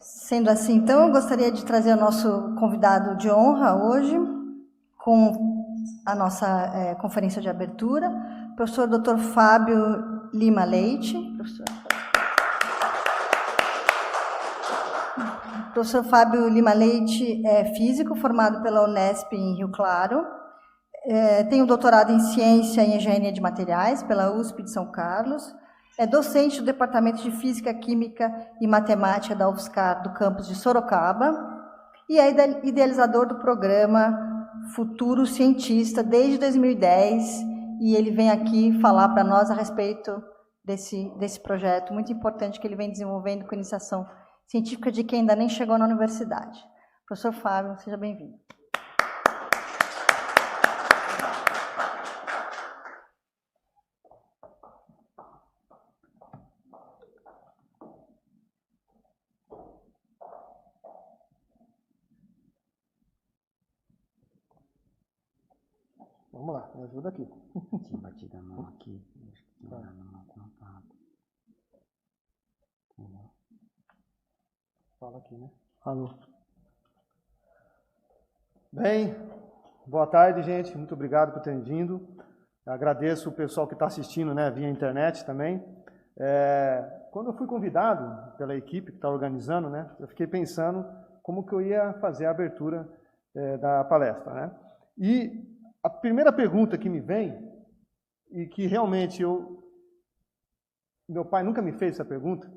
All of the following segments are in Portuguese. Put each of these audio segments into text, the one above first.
Sendo assim, então, eu gostaria de trazer o nosso convidado de honra hoje, com a nossa conferência de abertura, o professor Dr. Fábio Lima Leite. O professor Fábio Lima Leite é físico, formado pela Unesp em Rio Claro, tem um doutorado em Ciência e Engenharia de Materiais pela USP de São Carlos, é docente do Departamento de Física, Química e Matemática da UFSCar do campus de Sorocaba e é idealizador do programa Futuro Cientista desde 2010 e ele vem aqui falar para nós a respeito desse projeto muito importante que ele vem desenvolvendo com iniciação científica de quem ainda nem chegou na universidade. Professor Fábio, seja bem-vindo. Vamos lá, me ajuda aqui. Tinha batido a mão aqui. Tinha dado a mão com a pata. Fala aqui, né? Alô. Bem, boa tarde, gente. Muito obrigado por terem vindo. Agradeço o pessoal que está assistindo, né, via internet também. Quando eu fui convidado pela equipe que está organizando, né, eu fiquei pensando como que eu ia fazer a abertura da palestra, né? E a primeira pergunta que me vem, e que realmente meu pai nunca me fez essa pergunta,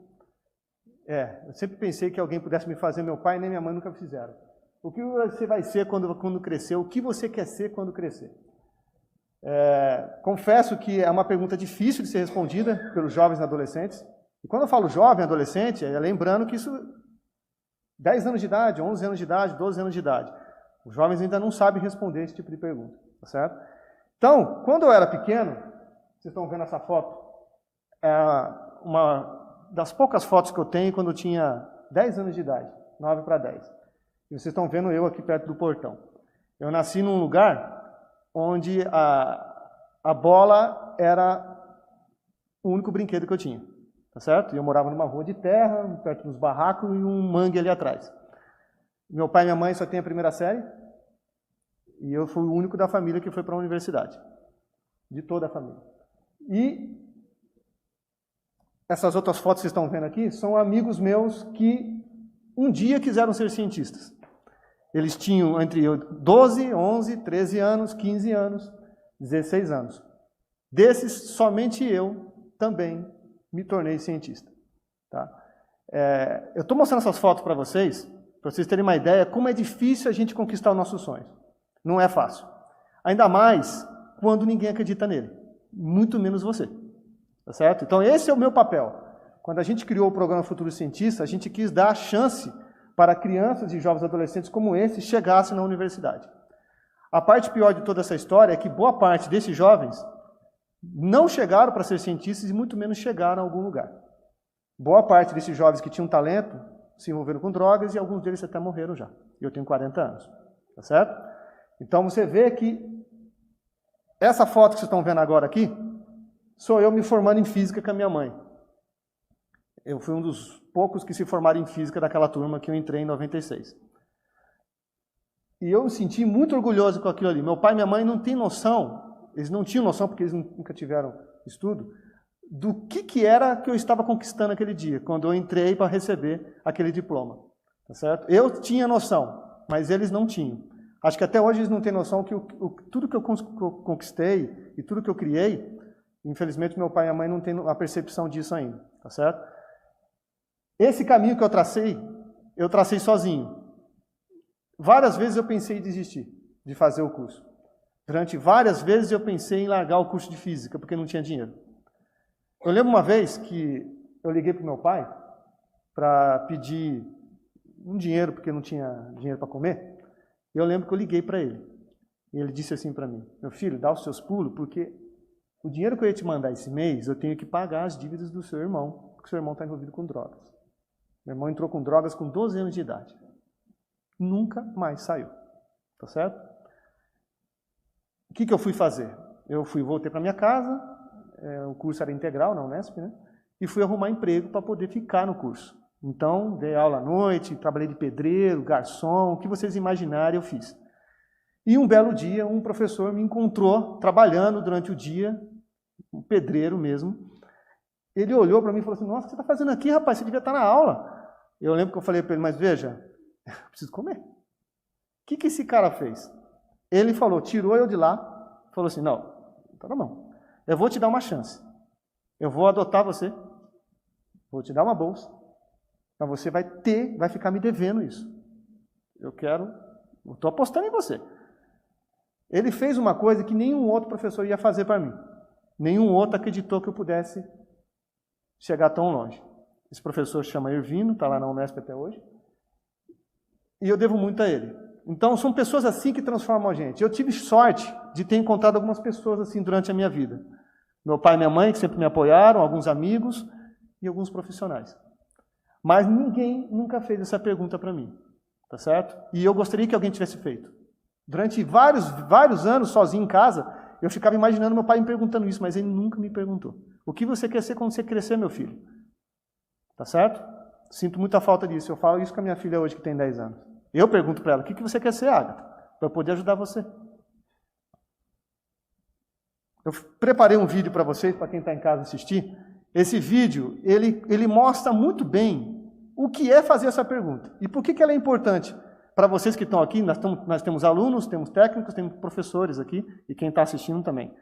eu sempre pensei que alguém pudesse me fazer, meu pai nem minha mãe nunca fizeram. O que você vai ser quando crescer? O que você quer ser quando crescer? Confesso que é uma pergunta difícil de ser respondida pelos jovens e adolescentes. E quando eu falo jovem, adolescente, é lembrando que isso 10 anos de idade, 11 anos de idade, 12 anos de idade. Os jovens ainda não sabem responder esse tipo de pergunta, tá certo? Então, quando eu era pequeno, vocês estão vendo essa foto, uma das poucas fotos que eu tenho quando eu tinha 10 anos de idade, 9 para 10. E vocês estão vendo eu aqui perto do portão. Eu nasci num lugar onde a bola era o único brinquedo que eu tinha, tá certo? E eu morava numa rua de terra, perto dos barracos e um mangue ali atrás. Meu pai e minha mãe só têm a primeira série e eu fui o único da família que foi para a universidade, de toda a família. E essas outras fotos que vocês estão vendo aqui são amigos meus que um dia quiseram ser cientistas. Eles tinham entre 12, 11, 13 anos, 15 anos, 16 anos. Desses, somente eu também me tornei cientista. Tá? Eu estou mostrando essas fotos para vocês terem uma ideia como é difícil a gente conquistar os nossos sonhos. Não é fácil. Ainda mais quando ninguém acredita nele. Muito menos você. Tá certo? Então esse é o meu papel. Quando a gente criou o programa Futuro Cientista, a gente quis dar a chance para crianças e jovens adolescentes como esse chegassem na universidade. A parte pior de toda essa história é que boa parte desses jovens não chegaram para ser cientistas e muito menos chegaram a algum lugar. Boa parte desses jovens que tinham talento se envolveram com drogas e alguns deles até morreram já. E eu tenho 40 anos. Tá certo? Então você vê que essa foto que vocês estão vendo agora aqui sou eu me formando em física com a minha mãe. Eu fui um dos poucos que se formaram em física daquela turma que eu entrei em 96. E eu me senti muito orgulhoso com aquilo ali. Meu pai e minha mãe não têm noção, eles não tinham noção porque eles nunca tiveram estudo, do que era que eu estava conquistando aquele dia, quando eu entrei para receber aquele diploma. Tá certo? Eu tinha noção, mas eles não tinham. Acho que até hoje eles não têm noção que tudo que eu conquistei e tudo que eu criei, infelizmente meu pai e minha mãe não têm a percepção disso ainda. Tá certo? Esse caminho que eu tracei sozinho. Várias vezes eu pensei em desistir de fazer o curso. Durante várias vezes eu pensei em largar o curso de física, porque não tinha dinheiro. Eu lembro uma vez que eu liguei para o meu pai para pedir um dinheiro, porque não tinha dinheiro para comer. E eu lembro que eu liguei para ele. E ele disse assim para mim: meu filho, dá os seus pulos, porque o dinheiro que eu ia te mandar esse mês, eu tenho que pagar as dívidas do seu irmão, porque o seu irmão está envolvido com drogas. Meu irmão entrou com drogas com 12 anos de idade. Nunca mais saiu. Tá certo? O que eu fui fazer? Voltei para minha casa, o curso era integral na Unesp, né? E fui arrumar emprego para poder ficar no curso. Então, dei aula à noite, trabalhei de pedreiro, garçom, o que vocês imaginarem eu fiz. E um belo dia, um professor me encontrou trabalhando durante o dia, um pedreiro mesmo. Ele olhou para mim e falou assim, nossa, o que você está fazendo aqui, rapaz? Você devia estar na aula. Eu lembro que eu falei para ele, mas veja, eu preciso comer. O que esse cara fez? Ele falou, tirou eu de lá, falou assim, não, tá bom, eu vou te dar uma chance. Eu vou adotar você, vou te dar uma bolsa, mas você vai ficar me devendo isso. Eu estou apostando em você. Ele fez uma coisa que nenhum outro professor ia fazer para mim. Nenhum outro acreditou que eu pudesse chegar tão longe. Esse professor se chama Irvino, está lá na Unesp até hoje. E eu devo muito a ele. Então, são pessoas assim que transformam a gente. Eu tive sorte de ter encontrado algumas pessoas assim durante a minha vida. Meu pai e minha mãe, que sempre me apoiaram, alguns amigos e alguns profissionais. Mas ninguém nunca fez essa pergunta para mim. Tá certo? E eu gostaria que alguém tivesse feito. Durante vários anos, sozinho em casa, eu ficava imaginando meu pai me perguntando isso, mas ele nunca me perguntou. O que você quer ser quando você crescer, meu filho? Tá certo? Sinto muita falta disso. Eu falo isso com a minha filha hoje, que tem 10 anos. Eu pergunto para ela, o que você quer ser, Agatha? Para eu poder ajudar você. Eu preparei um vídeo para vocês, para quem está em casa assistir. Esse vídeo, ele mostra muito bem o que é fazer essa pergunta. E por que ela é importante? Para vocês que estão aqui, nós temos alunos, temos técnicos, temos professores aqui, e quem está assistindo também.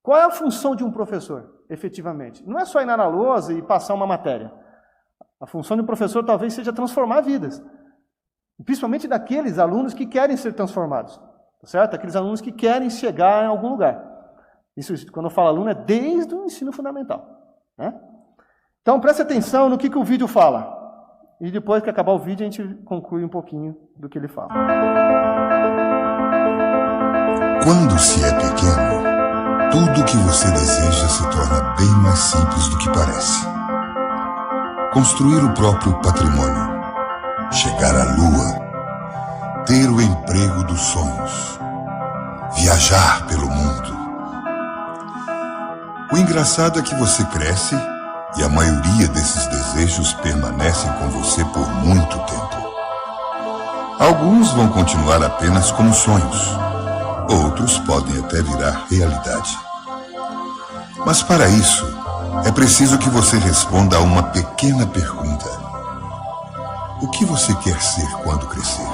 Qual é a função de um professor, efetivamente? Não é só ir na lousa e passar uma matéria. A função de um professor talvez seja transformar vidas. Principalmente daqueles alunos que querem ser transformados. Tá certo? Aqueles alunos que querem chegar em algum lugar. Isso, quando eu falo aluno, é desde o ensino fundamental. Né? Então, preste atenção no que o vídeo fala. E depois que acabar o vídeo, a gente conclui um pouquinho do que ele fala. Quando se é pequeno, tudo o que você deseja se torna bem mais simples do que parece. Construir o próprio patrimônio, chegar à lua, ter o emprego dos sonhos, viajar pelo mundo. O engraçado é que você cresce e a maioria desses desejos permanecem com você por muito tempo. Alguns vão continuar apenas como sonhos, outros podem até virar realidade. Mas para isso, é preciso que você responda a uma pequena pergunta. O que você quer ser quando crescer?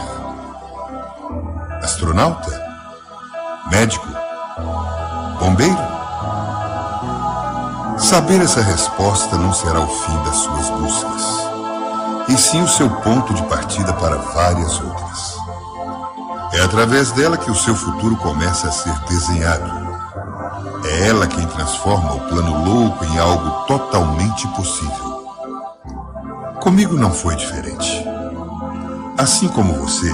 Astronauta? Médico? Bombeiro? Saber essa resposta não será o fim das suas buscas, e sim o seu ponto de partida para várias outras. É através dela que o seu futuro começa a ser desenhado. É ela quem transforma o plano louco em algo totalmente possível. Comigo não foi diferente. Assim como você,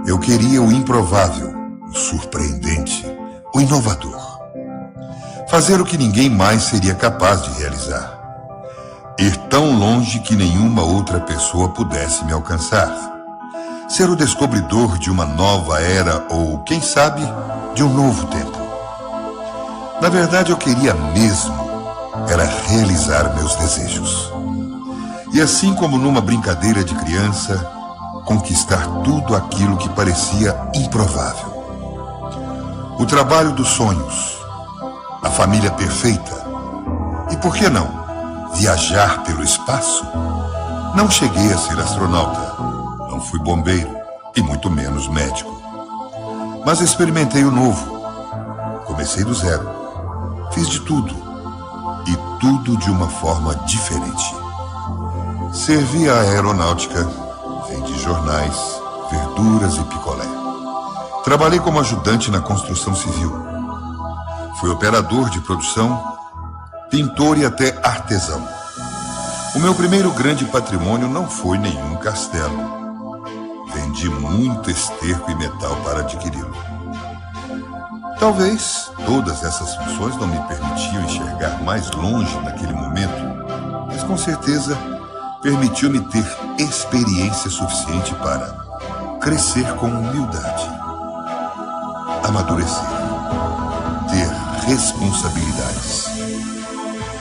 eu queria o improvável, o surpreendente, o inovador. Fazer o que ninguém mais seria capaz de realizar. Ir tão longe que nenhuma outra pessoa pudesse me alcançar. Ser o descobridor de uma nova era ou, quem sabe, de um novo tempo. Na verdade, eu queria mesmo era realizar meus desejos. E assim como numa brincadeira de criança, conquistar tudo aquilo que parecia improvável. O trabalho dos sonhos, a família perfeita. E por que não? Viajar pelo espaço? Não cheguei a ser astronauta, não fui bombeiro e muito menos médico. Mas experimentei o novo. Comecei do zero. Fiz de tudo. E tudo de uma forma diferente. Servi a aeronáutica, vendi jornais, verduras e picolé. Trabalhei como ajudante na construção civil. Fui operador de produção, pintor e até artesão. O meu primeiro grande patrimônio não foi nenhum castelo. Vendi muito esterco e metal para adquiri-lo. Talvez todas essas funções não me permitiam enxergar mais longe naquele momento, mas com certeza permitiu-me ter experiência suficiente para crescer com humildade, amadurecer, ter responsabilidades,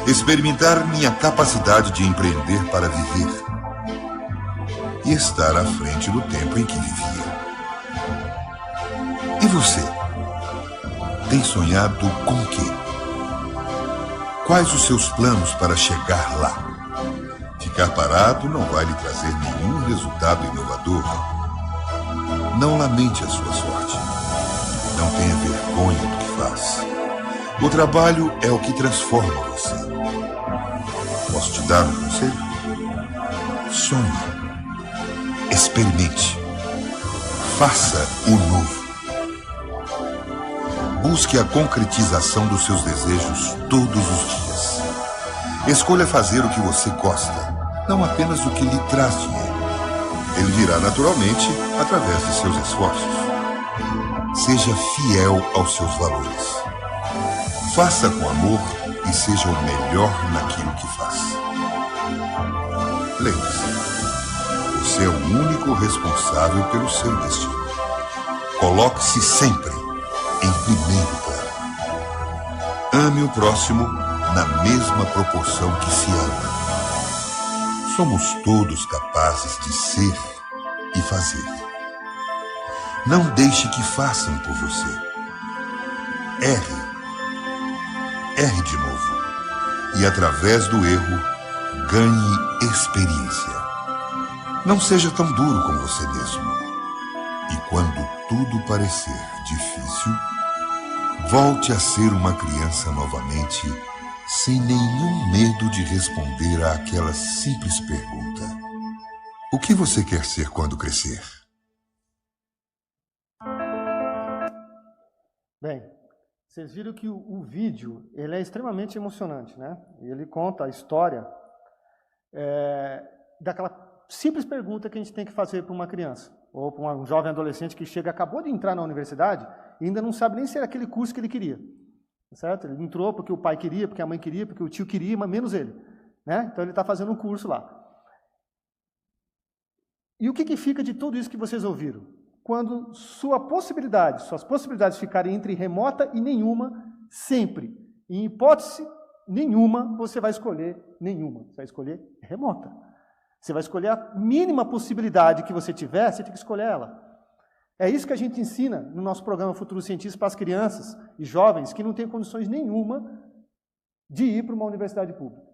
experimentar minha capacidade de empreender para viver, e estar à frente do tempo em que vivia. E você? Tem sonhado com o quê? Quais os seus planos para chegar lá? Ficar parado não vai lhe trazer nenhum resultado inovador. Não lamente a sua sorte. Não tenha vergonha do que faz. O trabalho é o que transforma você. Posso te dar um conselho? Sonhe. Experimente. Faça o novo. Busque a concretização dos seus desejos todos os dias. Escolha fazer o que você gosta, não apenas o que lhe traz dinheiro. Ele virá naturalmente através de seus esforços. Seja fiel aos seus valores. Faça com amor e seja o melhor naquilo que faz. Lembre-se, você é o único responsável pelo seu destino. Coloque-se sempre em primeiro plano. Ame o próximo na mesma proporção que se ama. Somos todos capazes de ser e fazer. Não deixe que façam por você. Erre. Erre de novo. E através do erro, ganhe experiência. Não seja tão duro com você mesmo. E quando tudo parecer difícil, volte a ser uma criança novamente, sem nenhum medo de responder àquela simples pergunta: o que você quer ser quando crescer? Bem, vocês viram que o vídeo ele é extremamente emocionante, né? Ele conta a história daquela simples pergunta que a gente tem que fazer para uma criança, ou para um jovem adolescente que acabou de entrar na universidade e ainda não sabe nem se era aquele curso que ele queria. Certo? Ele entrou porque o pai queria, porque a mãe queria, porque o tio queria, mas menos ele. Né? Então ele está fazendo um curso lá. E o que fica de tudo isso que vocês ouviram? Quando suas possibilidades ficarem entre remota e nenhuma, sempre, em hipótese nenhuma, você vai escolher nenhuma. Você vai escolher remota. Você vai escolher a mínima possibilidade que você tiver, você tem que escolher ela. É isso que a gente ensina no nosso programa Futuro Cientista para as crianças e jovens que não têm condições nenhuma de ir para uma universidade pública.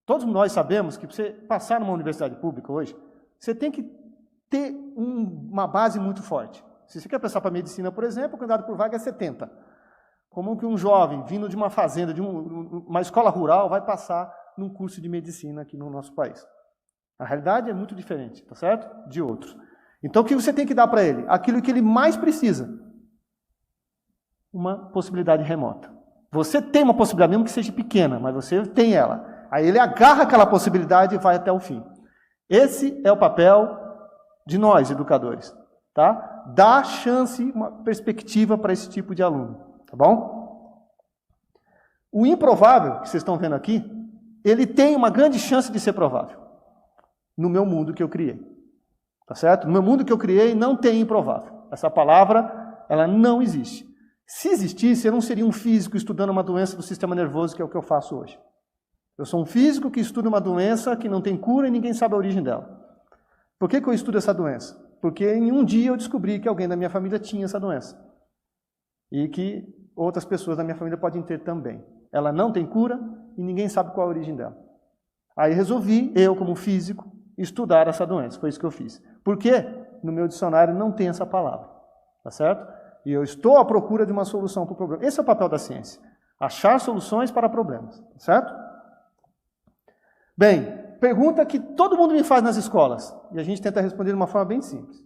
Todos nós sabemos que para você passar numa universidade pública hoje, você tem que ter uma base muito forte. Se você quer passar para a medicina, por exemplo, o candidato por vaga é 70. Como que um jovem vindo de uma fazenda, de uma escola rural, vai passar num curso de medicina aqui no nosso país? A realidade é muito diferente, tá certo? De outros. Então, o que você tem que dar para ele? Aquilo que ele mais precisa. Uma possibilidade remota. Você tem uma possibilidade, mesmo que seja pequena, mas você tem ela. Aí ele agarra aquela possibilidade e vai até o fim. Esse é o papel de nós, educadores. Tá? Dá chance, uma perspectiva para esse tipo de aluno. Tá bom? O improvável, que vocês estão vendo aqui, ele tem uma grande chance de ser provável. No meu mundo que eu criei. Tá certo? No meu mundo que eu criei não tem improvável. Essa palavra, ela não existe. Se existisse, eu não seria um físico estudando uma doença do sistema nervoso, que é o que eu faço hoje. Eu sou um físico que estuda uma doença que não tem cura e ninguém sabe a origem dela. Por que eu estudo essa doença? Porque em um dia eu descobri que alguém da minha família tinha essa doença. E que outras pessoas da minha família podem ter também. Ela não tem cura e ninguém sabe qual a origem dela. Aí resolvi, eu como físico, estudar essa doença. Foi isso que eu fiz. Por quê? No meu dicionário não tem essa palavra. Tá certo? E eu estou à procura de uma solução para o problema. Esse é o papel da ciência. Achar soluções para problemas. Tá certo? Bem, pergunta que todo mundo me faz nas escolas. E a gente tenta responder de uma forma bem simples.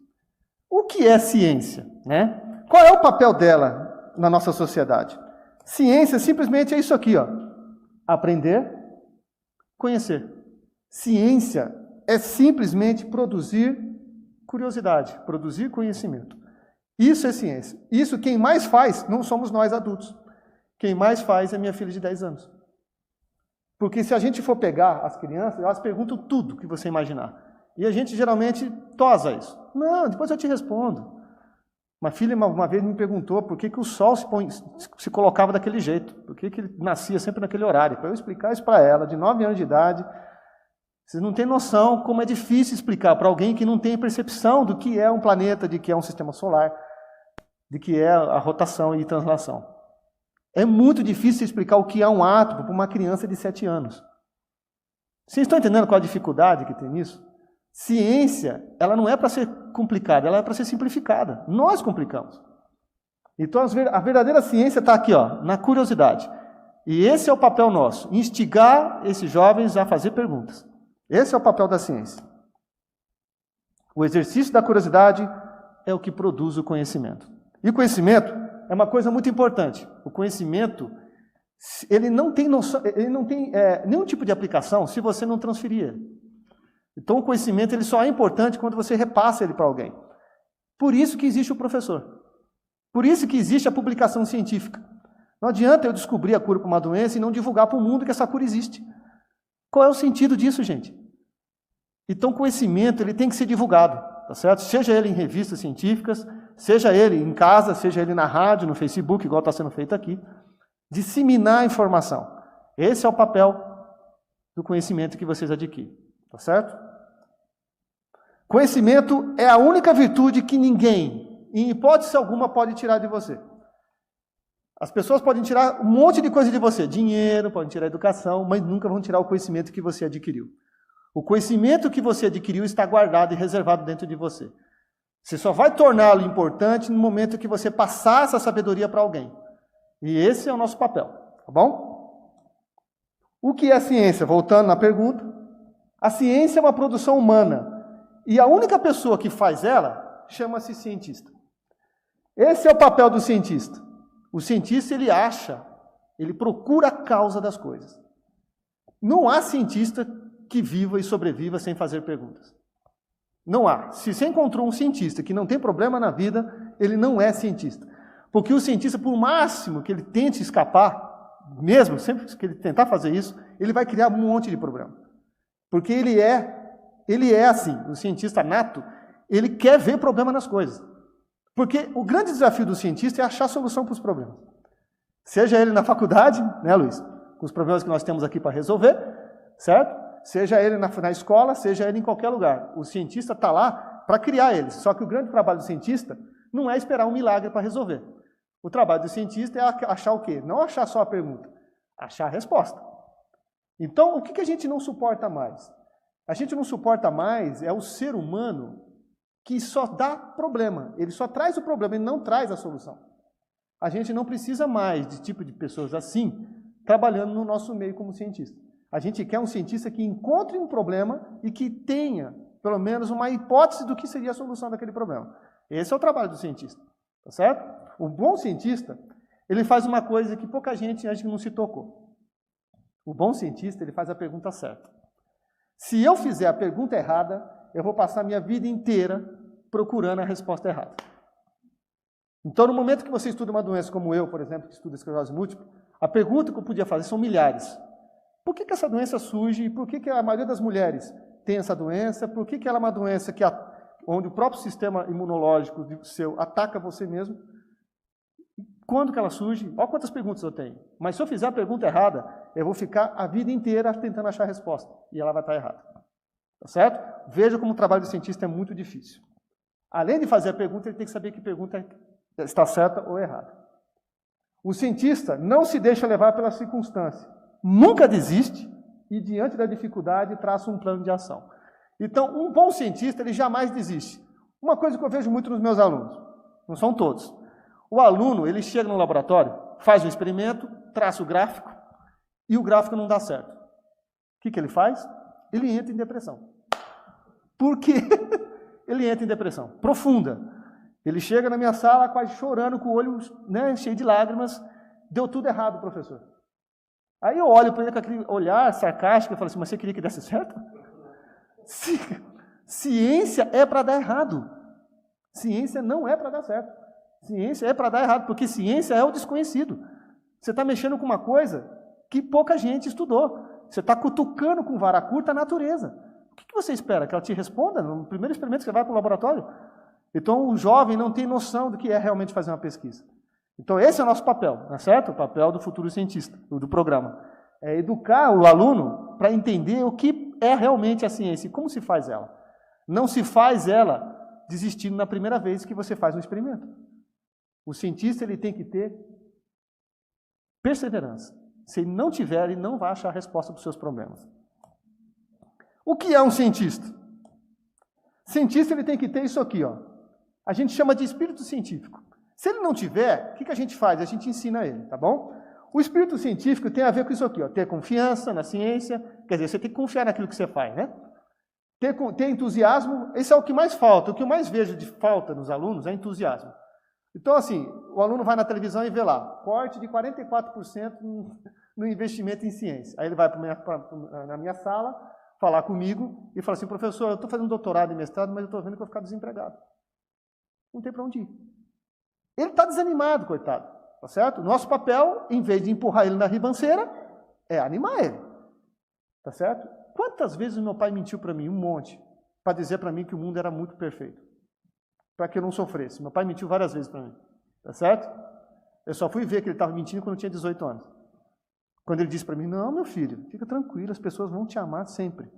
O que é ciência? Né? Qual é o papel dela na nossa sociedade? Ciência simplesmente é isso aqui, ó. Aprender, conhecer. Ciência é simplesmente produzir curiosidade, produzir conhecimento. Isso é ciência. Isso quem mais faz não somos nós adultos. Quem mais faz é minha filha de 10 anos. Porque se a gente for pegar as crianças, elas perguntam tudo que você imaginar. E a gente geralmente tosa isso. Não, depois eu te respondo. Uma filha uma vez me perguntou por que o sol se colocava daquele jeito. Por que ele nascia sempre naquele horário. Para eu explicar isso para ela, de 9 anos de idade, Vocês não têm noção como é difícil explicar para alguém que não tem percepção do que é um planeta, de que é um sistema solar, de que é a rotação e translação. É muito difícil explicar o que é um átomo para uma criança de 7 anos. Vocês estão entendendo qual a dificuldade que tem nisso? Ciência, ela não é para ser complicada, ela é para ser simplificada. Nós complicamos. Então, a verdadeira ciência está aqui, ó, na curiosidade. E esse é o papel nosso, instigar esses jovens a fazer perguntas. Esse é o papel da ciência. O exercício da curiosidade é o que produz o conhecimento. E o conhecimento é uma coisa muito importante. O conhecimento, ele não tem noção, ele não tem nenhum tipo de aplicação se você não transferir ele. Então, o conhecimento ele só é importante quando você repassa ele para alguém. Por isso que existe o professor. Por isso que existe a publicação científica. Não adianta eu descobrir a cura para uma doença e não divulgar para o mundo que essa cura existe. Qual é o sentido disso, gente? Então, o conhecimento ele tem que ser divulgado, tá certo? Seja ele em revistas científicas, seja ele em casa, seja ele na rádio, no Facebook, igual está sendo feito aqui. Disseminar a informação. Esse é o papel do conhecimento que vocês adquirem, tá certo? Conhecimento é a única virtude que ninguém, em hipótese alguma, pode tirar de você. As pessoas podem tirar um monte de coisa de você, dinheiro, podem tirar educação, mas nunca vão tirar o conhecimento que você adquiriu. O conhecimento que você adquiriu está guardado e reservado dentro de você. Você só vai torná-lo importante no momento que você passar essa sabedoria para alguém. E esse é o nosso papel, tá bom? O que é a ciência? Voltando na pergunta, a ciência é uma produção humana. E a única pessoa que faz ela chama-se cientista. Esse é o papel do cientista. O cientista, ele acha, ele procura a causa das coisas. Não há cientista que viva e sobreviva sem fazer perguntas. Não há. Se você encontrou um cientista que não tem problema na vida, ele não é cientista. Porque o cientista, por máximo que ele tente escapar, mesmo sempre que ele tentar fazer isso, ele vai criar um monte de problema. Porque ele é assim, o cientista nato, ele quer ver problema nas coisas. Porque o grande desafio do cientista é achar solução para os problemas. Seja ele na faculdade, né, Luiz? Com os problemas que nós temos aqui para resolver, certo? Seja ele na escola, seja ele em qualquer lugar. O cientista está lá para criar eles. Só que o grande trabalho do cientista não é esperar um milagre para resolver. O trabalho do cientista é achar o quê? Não achar só a pergunta, achar a resposta. Então, o que a gente não suporta mais? A gente não suporta mais é o ser humano que só dá problema. Ele só traz o problema, ele não traz a solução. A gente não precisa mais de tipo de pessoas assim, trabalhando no nosso meio como cientista. A gente quer um cientista que encontre um problema e que tenha, pelo menos, uma hipótese do que seria a solução daquele problema. Esse é o trabalho do cientista, tá certo? O bom cientista, ele faz uma coisa que pouca gente acho que não se tocou. O bom cientista, ele faz a pergunta certa. Se eu fizer a pergunta errada, eu vou passar a minha vida inteira procurando a resposta errada. Então, no momento que você estuda uma doença como eu, por exemplo, que estuda esclerose múltipla, a pergunta que eu podia fazer são milhares. Por que essa doença surge e por que a maioria das mulheres tem essa doença? Por que ela é uma doença onde o próprio sistema imunológico seu ataca você mesmo? Quando que ela surge? Olha quantas perguntas eu tenho. Mas se eu fizer a pergunta errada, eu vou ficar a vida inteira tentando achar a resposta. E ela vai estar errada. Tá certo? Veja como o trabalho do cientista é muito difícil. Além de fazer a pergunta, ele tem que saber que pergunta está certa ou errada. O cientista não se deixa levar pela circunstância. Nunca desiste e, diante da dificuldade, traça um plano de ação. Então, um bom cientista, ele jamais desiste. Uma coisa que eu vejo muito nos meus alunos, não são todos. O aluno, ele chega no laboratório, faz um experimento, traça o gráfico, e o gráfico não dá certo. O que ele faz? Ele entra em depressão. Por quê? Ele entra em depressão profunda. Ele chega na minha sala quase chorando, com o olho, né, cheio de lágrimas. Deu tudo errado, professor. Aí eu olho para ele com aquele olhar sarcástico e falo assim, mas você queria que desse certo? Ciência é para dar errado. Ciência não é para dar certo. Ciência é para dar errado, porque ciência é o desconhecido. Você está mexendo com uma coisa que pouca gente estudou. Você está cutucando com vara curta a natureza. O que você espera? Que ela te responda no primeiro experimento que você vai para o laboratório? Então o jovem não tem noção do que é realmente fazer uma pesquisa. Então esse é o nosso papel, não é certo? O papel do futuro cientista, do programa. É educar o aluno para entender o que é realmente a ciência e como se faz ela. Não se faz ela desistindo na primeira vez que você faz um experimento. O cientista ele tem que ter perseverança. Se ele não tiver, ele não vai achar a resposta para os seus problemas. O que é um cientista? Cientista ele tem que ter isso aqui, ó. A gente chama de espírito científico. Se ele não tiver, o que a gente faz? A gente ensina ele, tá bom? O espírito científico tem a ver com isso aqui, ó. Ter confiança na ciência, quer dizer, você tem que confiar naquilo que você faz, né? Ter entusiasmo, esse é o que mais falta. O que eu mais vejo de falta nos alunos é entusiasmo. Então, assim, o aluno vai na televisão e vê lá, corte de 44% no investimento em ciência. Aí ele vai na minha sala, falar comigo e fala assim, professor, eu estou fazendo doutorado e mestrado, mas eu estou vendo que eu vou ficar desempregado. Não tem para onde ir. Ele está desanimado, coitado. Tá certo? Nosso papel, em vez de empurrar ele na ribanceira, é animar ele. Tá certo? Quantas vezes o meu pai mentiu para mim? Um monte. Para dizer para mim que o mundo era muito perfeito. Para que eu não sofresse. Meu pai mentiu várias vezes para mim. Tá certo? Eu só fui ver que ele estava mentindo quando eu tinha 18 anos. Quando ele disse para mim, não, meu filho, fica tranquilo, as pessoas vão te amar sempre.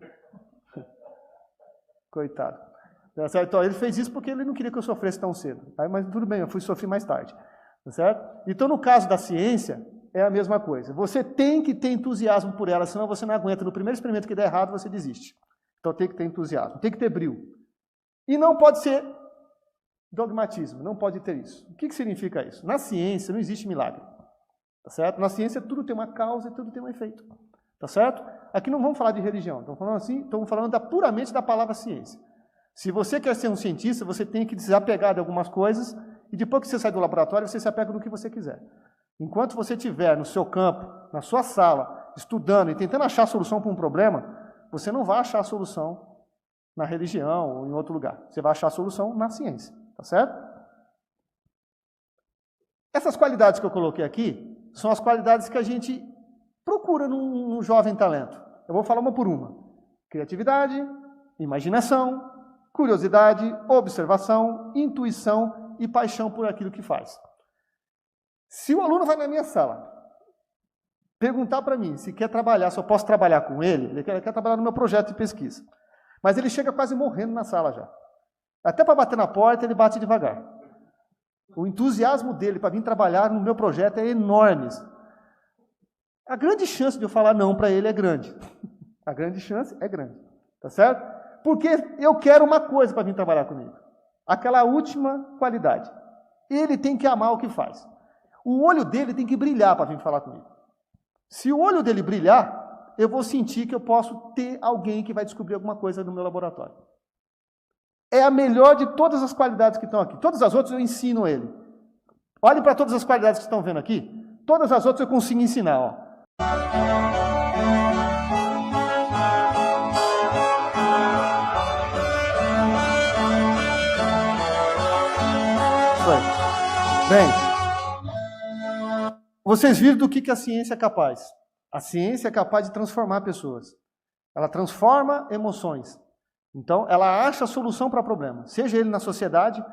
Coitado. Tá certo? Então, ele fez isso porque ele não queria que eu sofresse tão cedo. Aí, mas tudo bem, eu fui sofrer mais tarde. Tá certo? Então, no caso da ciência, é a mesma coisa. Você tem que ter entusiasmo por ela, senão você não aguenta. No primeiro experimento que der errado, você desiste. Então, tem que ter entusiasmo, tem que ter brio. E não pode ser dogmatismo, não pode ter isso. O que significa isso? Na ciência não existe milagre. Tá certo? Na ciência tudo tem uma causa e tudo tem um efeito. Tá certo? Aqui não vamos falar de religião, estamos falando puramente da palavra ciência. Se você quer ser um cientista, você tem que desapegar de algumas coisas e depois que você sai do laboratório, você se apega no que você quiser. Enquanto você estiver no seu campo, na sua sala, estudando e tentando achar a solução para um problema, você não vai achar a solução na religião ou em outro lugar. Você vai achar a solução na ciência. Tá certo? Essas qualidades que eu coloquei aqui são as qualidades que a gente procura num jovem talento. Eu vou falar uma por uma. Criatividade, imaginação, curiosidade, observação, intuição e paixão por aquilo que faz. Se o aluno vai na minha sala perguntar para mim se quer trabalhar, se eu posso trabalhar com ele quer trabalhar no meu projeto de pesquisa. Mas ele chega quase morrendo na sala já. Até para bater na porta, ele bate devagar. O entusiasmo dele para vir trabalhar no meu projeto é enorme. A grande chance de eu falar não para ele é grande. A grande chance é grande. Tá certo? Porque eu quero uma coisa para vir trabalhar comigo. Aquela última qualidade. Ele tem que amar o que faz. O olho dele tem que brilhar para vir falar comigo. Se o olho dele brilhar, eu vou sentir que eu posso ter alguém que vai descobrir alguma coisa no meu laboratório. É a melhor de todas as qualidades que estão aqui. Todas as outras eu ensino ele. Olhem para todas as qualidades que estão vendo aqui. Todas as outras eu consigo ensinar. Ó. Isso aí. Bem, vocês viram do que a ciência é capaz. A ciência é capaz de transformar pessoas. Ela transforma emoções. Então, ela acha a solução para o problema. Seja ele na sociedade,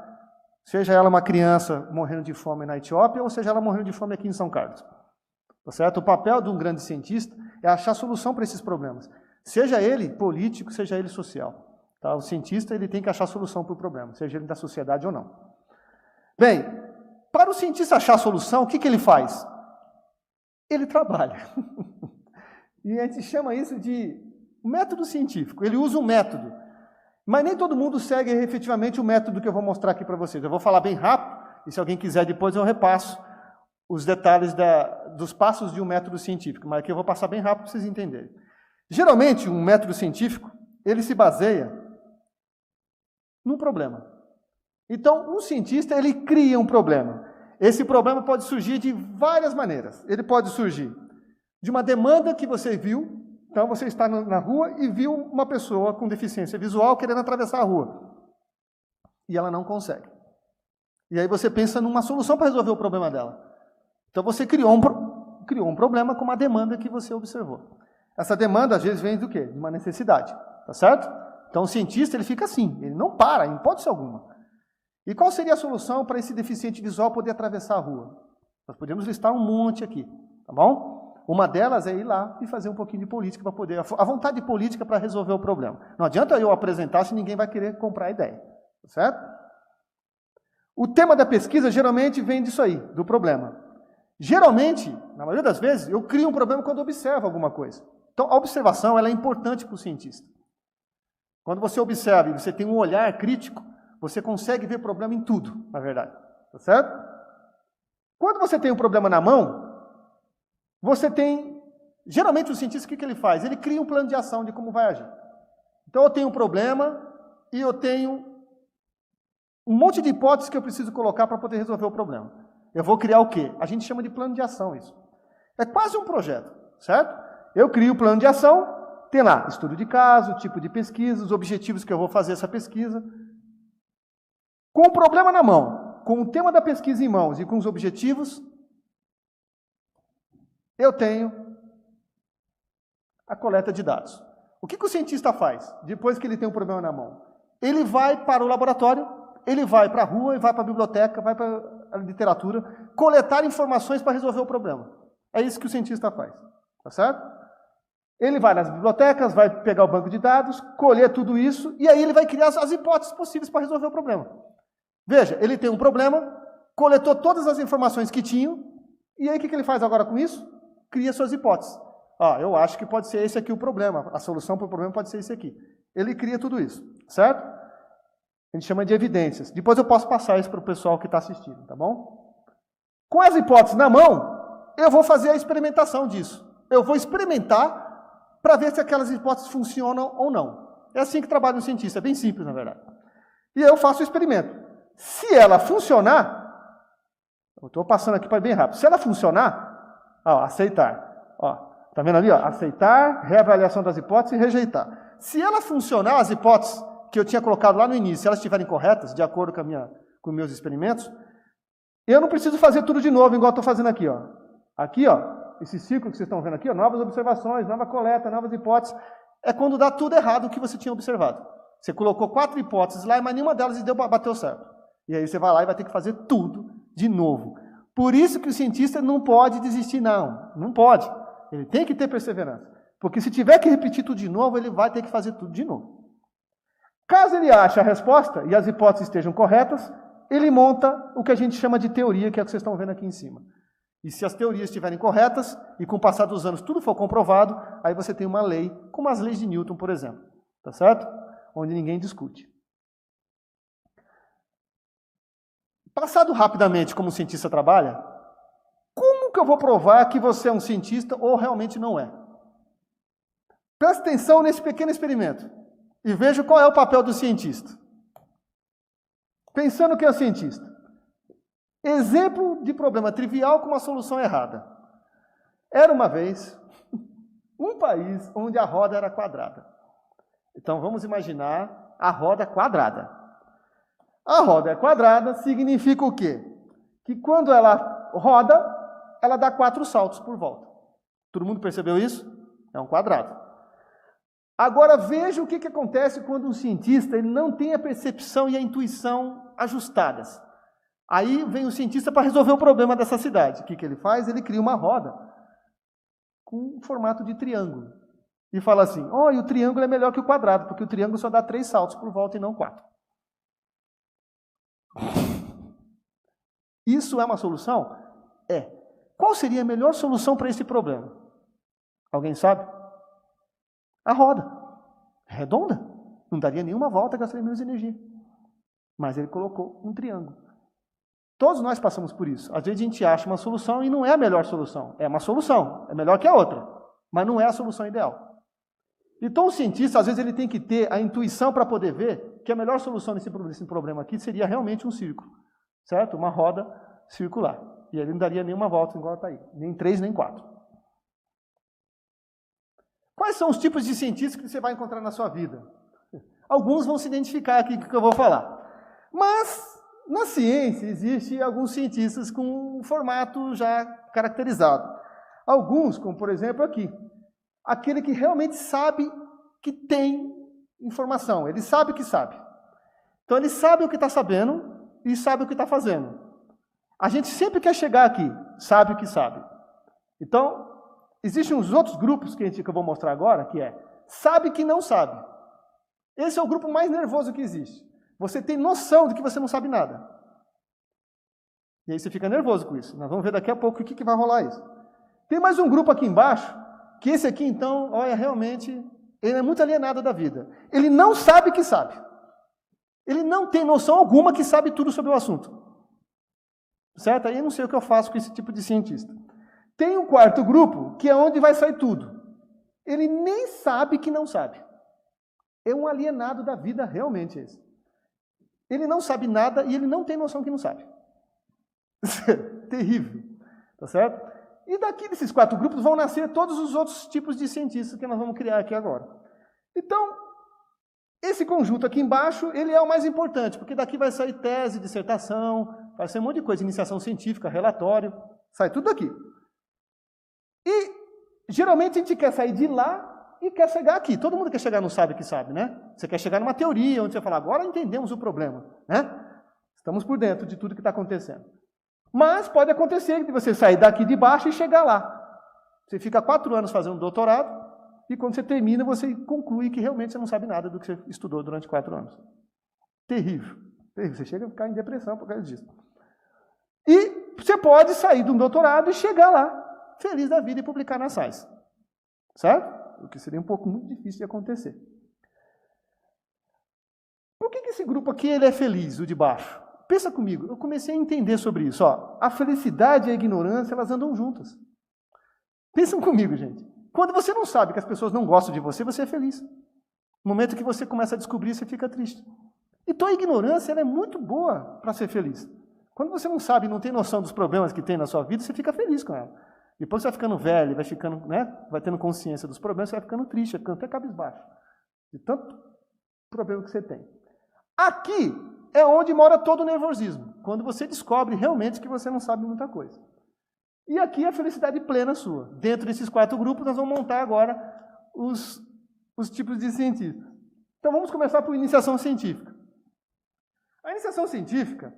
seja ela uma criança morrendo de fome na Etiópia, ou seja ela morrendo de fome aqui em São Carlos. Tá certo? O papel de um grande cientista é achar a solução para esses problemas. Seja ele político, seja ele social. Tá? O cientista ele tem que achar a solução para o problema, seja ele da sociedade ou não. Bem, para o cientista achar a solução, o que ele faz? Ele trabalha. E a gente chama isso de método científico. Ele usa um método. Mas nem todo mundo segue efetivamente o método que eu vou mostrar aqui para vocês. Eu vou falar bem rápido, e se alguém quiser depois eu repasso os detalhes dos passos de um método científico. Mas aqui eu vou passar bem rápido para vocês entenderem. Geralmente, um método científico, ele se baseia num problema. Então, um cientista, ele cria um problema. Esse problema pode surgir de várias maneiras. Ele pode surgir de uma demanda que você viu. Então, você está na rua e viu uma pessoa com deficiência visual querendo atravessar a rua. E ela não consegue. E aí você pensa numa solução para resolver o problema dela. Então, você criou um problema com uma demanda que você observou. Essa demanda, às vezes, vem do quê? De uma necessidade. Tá certo? Então, o cientista, ele fica assim. Ele não para, em hipótese alguma. E qual seria a solução para esse deficiente visual poder atravessar a rua? Nós podemos listar um monte aqui. Tá bom? Uma delas é ir lá e fazer um pouquinho de política para poder... A vontade de política para resolver o problema. Não adianta eu apresentar se ninguém vai querer comprar a ideia. Certo? O tema da pesquisa geralmente vem disso aí, do problema. Geralmente, na maioria das vezes, eu crio um problema quando observo alguma coisa. Então, a observação ela é importante para o cientista. Quando você observa e você tem um olhar crítico, você consegue ver problema em tudo, na verdade. Tá certo? Quando você tem um problema na mão, você tem... Geralmente, o cientista, o que ele faz? Ele cria um plano de ação de como vai agir. Então, eu tenho um problema e eu tenho um monte de hipóteses que eu preciso colocar para poder resolver o problema. Eu vou criar o quê? A gente chama de plano de ação isso. É quase um projeto, certo? Eu crio o plano de ação, tem lá estudo de caso, tipo de pesquisa, os objetivos que eu vou fazer essa pesquisa. Com o problema na mão, com o tema da pesquisa em mãos e com os objetivos, eu tenho a coleta de dados. O que o cientista faz depois que ele tem um problema na mão? Ele vai para o laboratório, ele vai para a rua, ele vai para a biblioteca, vai para a literatura, coletar informações para resolver o problema. É isso que o cientista faz. Tá certo? Ele vai nas bibliotecas, vai pegar o banco de dados, colher tudo isso, e aí ele vai criar as hipóteses possíveis para resolver o problema. Veja, ele tem um problema, coletou todas as informações que tinham, e aí o que ele faz agora com isso? Cria suas hipóteses. Eu acho que pode ser esse aqui o problema, a solução para o problema pode ser esse aqui. Ele cria tudo isso, certo? A gente chama de evidências. Depois eu posso passar isso para o pessoal que está assistindo, tá bom? Com as hipóteses na mão, eu vou fazer a experimentação disso. Eu vou experimentar para ver se aquelas hipóteses funcionam ou não. É assim que trabalha um cientista, é bem simples, na verdade. E eu faço o experimento. Se ela funcionar, eu estou passando aqui para bem rápido. Se ela funcionar, aceitar. Tá vendo ali? Aceitar, reavaliação das hipóteses e rejeitar. Se ela funcionar, as hipóteses que eu tinha colocado lá no início, se elas estiverem corretas, de acordo com meus experimentos, eu não preciso fazer tudo de novo, igual eu estou fazendo aqui. Aqui, esse ciclo que vocês estão vendo aqui, novas observações, nova coleta, novas hipóteses, é quando dá tudo errado o que você tinha observado. Você colocou 4 hipóteses lá, mas nenhuma delas bateu certo. E aí você vai lá e vai ter que fazer tudo de novo. Por isso que o cientista não pode desistir, não pode. Ele tem que ter perseverança. Porque se tiver que repetir tudo de novo, ele vai ter que fazer tudo de novo. Caso ele ache a resposta e as hipóteses estejam corretas, ele monta o que a gente chama de teoria, que é o que vocês estão vendo aqui em cima. E se as teorias estiverem corretas, e com o passar dos anos tudo for comprovado, aí você tem uma lei, como as leis de Newton, por exemplo. Tá certo? Onde ninguém discute. Passado rapidamente como o cientista trabalha, como que eu vou provar que você é um cientista ou realmente não é? Presta atenção nesse pequeno experimento e veja qual é o papel do cientista. Pensando que é o cientista. Exemplo de problema trivial com uma solução errada. Era uma vez um país onde a roda era quadrada. Então vamos imaginar a roda quadrada. A roda é quadrada significa o quê? Que quando ela roda, ela dá 4 saltos por volta. Todo mundo percebeu isso? É um quadrado. Agora veja o que acontece quando um cientista ele não tem a percepção e a intuição ajustadas. Aí vem o cientista para resolver o problema dessa cidade. O que ele faz? Ele cria uma roda com um formato de triângulo. E fala assim, e o triângulo é melhor que o quadrado, porque o triângulo só dá 3 saltos por volta e não 4. Isso é uma solução? É. Qual seria a melhor solução para esse problema? Alguém sabe? A roda. É redonda. Não daria nenhuma volta, gastaria menos energia. Mas ele colocou um triângulo. Todos nós passamos por isso. Às vezes a gente acha uma solução e não é a melhor solução. É uma solução, é melhor que a outra, mas não é a solução ideal. Então o cientista, às vezes, ele tem que ter a intuição para poder ver que a melhor solução desse problema aqui seria realmente um círculo, certo? Uma roda circular. E ele não daria nenhuma volta igual está aí, nem 3, nem 4. Quais são os tipos de cientistas que você vai encontrar na sua vida? Alguns vão se identificar aqui com o que eu vou falar. Mas na ciência, existem alguns cientistas com um formato já caracterizado. Alguns, como por exemplo aqui, aquele que realmente sabe que tem informação, ele sabe que sabe. Então ele sabe o que está sabendo e sabe o que está fazendo. A gente sempre quer chegar aqui, sabe o que sabe. Então, Existem uns outros grupos que eu vou mostrar agora, que é sabe que não sabe. Esse é o grupo mais nervoso que existe. Você tem noção de que você não sabe nada. E aí você fica nervoso com isso. Nós vamos ver daqui a pouco o que vai rolar isso. Tem mais um grupo aqui embaixo, que esse aqui, então, olha, realmente, ele é muito alienado da vida. Ele não sabe que sabe. Ele não tem noção alguma que sabe tudo sobre o assunto. Certo? Aí eu não sei o que eu faço com esse tipo de cientista. Tem um quarto grupo, que é onde vai sair tudo. Ele nem sabe que não sabe. É um alienado da vida, realmente, esse. Ele não sabe nada e ele não tem noção que não sabe. Terrível. Tá certo? E daqui desses 4 grupos vão nascer todos os outros tipos de cientistas que nós vamos criar aqui agora. Então, esse conjunto aqui embaixo, ele é o mais importante, porque daqui vai sair tese, dissertação, vai sair um monte de coisa, iniciação científica, relatório, sai tudo daqui. E, geralmente, a gente quer sair de lá e quer chegar aqui. Todo mundo quer chegar no sabe que sabe, né? Você quer chegar numa teoria, onde você fala, agora entendemos o problema, né? Estamos por dentro de tudo que está acontecendo. Mas pode acontecer de você sair daqui de baixo e chegar lá. Você fica 4 anos fazendo doutorado e quando você termina, você conclui que realmente você não sabe nada do que você estudou durante 4 anos. Terrível. Terrível. Você chega a ficar em depressão por causa disso. E você pode sair de um doutorado e chegar lá, feliz da vida, e publicar na Science. Certo? O que seria um pouco muito difícil de acontecer. Por que esse grupo aqui ele é feliz, o de baixo? Pensa comigo, eu comecei a entender sobre isso. Ó, a felicidade e a ignorância, elas andam juntas. Pensam comigo, gente. Quando você não sabe que as pessoas não gostam de você, você é feliz. No momento que você começa a descobrir, você fica triste. Então a ignorância ela é muito boa para ser feliz. Quando você não sabe, não tem noção dos problemas que tem na sua vida, você fica feliz com ela. Depois você vai ficando velho, vai ficando, né, vai tendo consciência dos problemas, você vai ficando triste, vai ficando até cabisbaixo. De tanto problema que você tem. Aqui é onde mora todo o nervosismo, quando você descobre realmente que você não sabe muita coisa. E aqui é a felicidade plena sua. Dentro desses 4 grupos, nós vamos montar agora os tipos de cientistas. Então vamos começar por iniciação científica. A iniciação científica,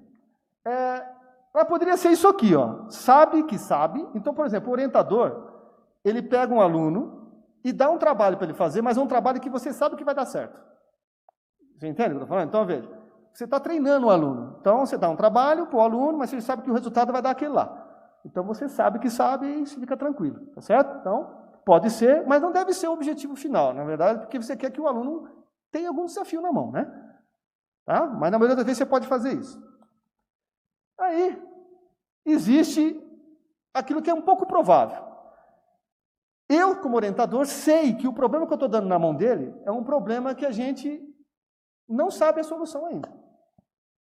ela poderia ser isso aqui, ó. Sabe que sabe. Então, por exemplo, o orientador, ele pega um aluno e dá um trabalho para ele fazer, mas é um trabalho que você sabe que vai dar certo. Você entende o que eu estou falando? Então, veja. Você está treinando o aluno. Então, você dá um trabalho para o aluno, mas você sabe que o resultado vai dar aquele lá. Então, você sabe que sabe e fica tranquilo. Tá certo? Então, pode ser, mas não deve ser o objetivo final, na verdade, porque você quer que o aluno tenha algum desafio na mão, né? Tá? Mas, na maioria das vezes, você pode fazer isso. Aí, existe aquilo que é um pouco provável. Eu, como orientador, sei que o problema que eu estou dando na mão dele é um problema que a gente não sabe a solução ainda.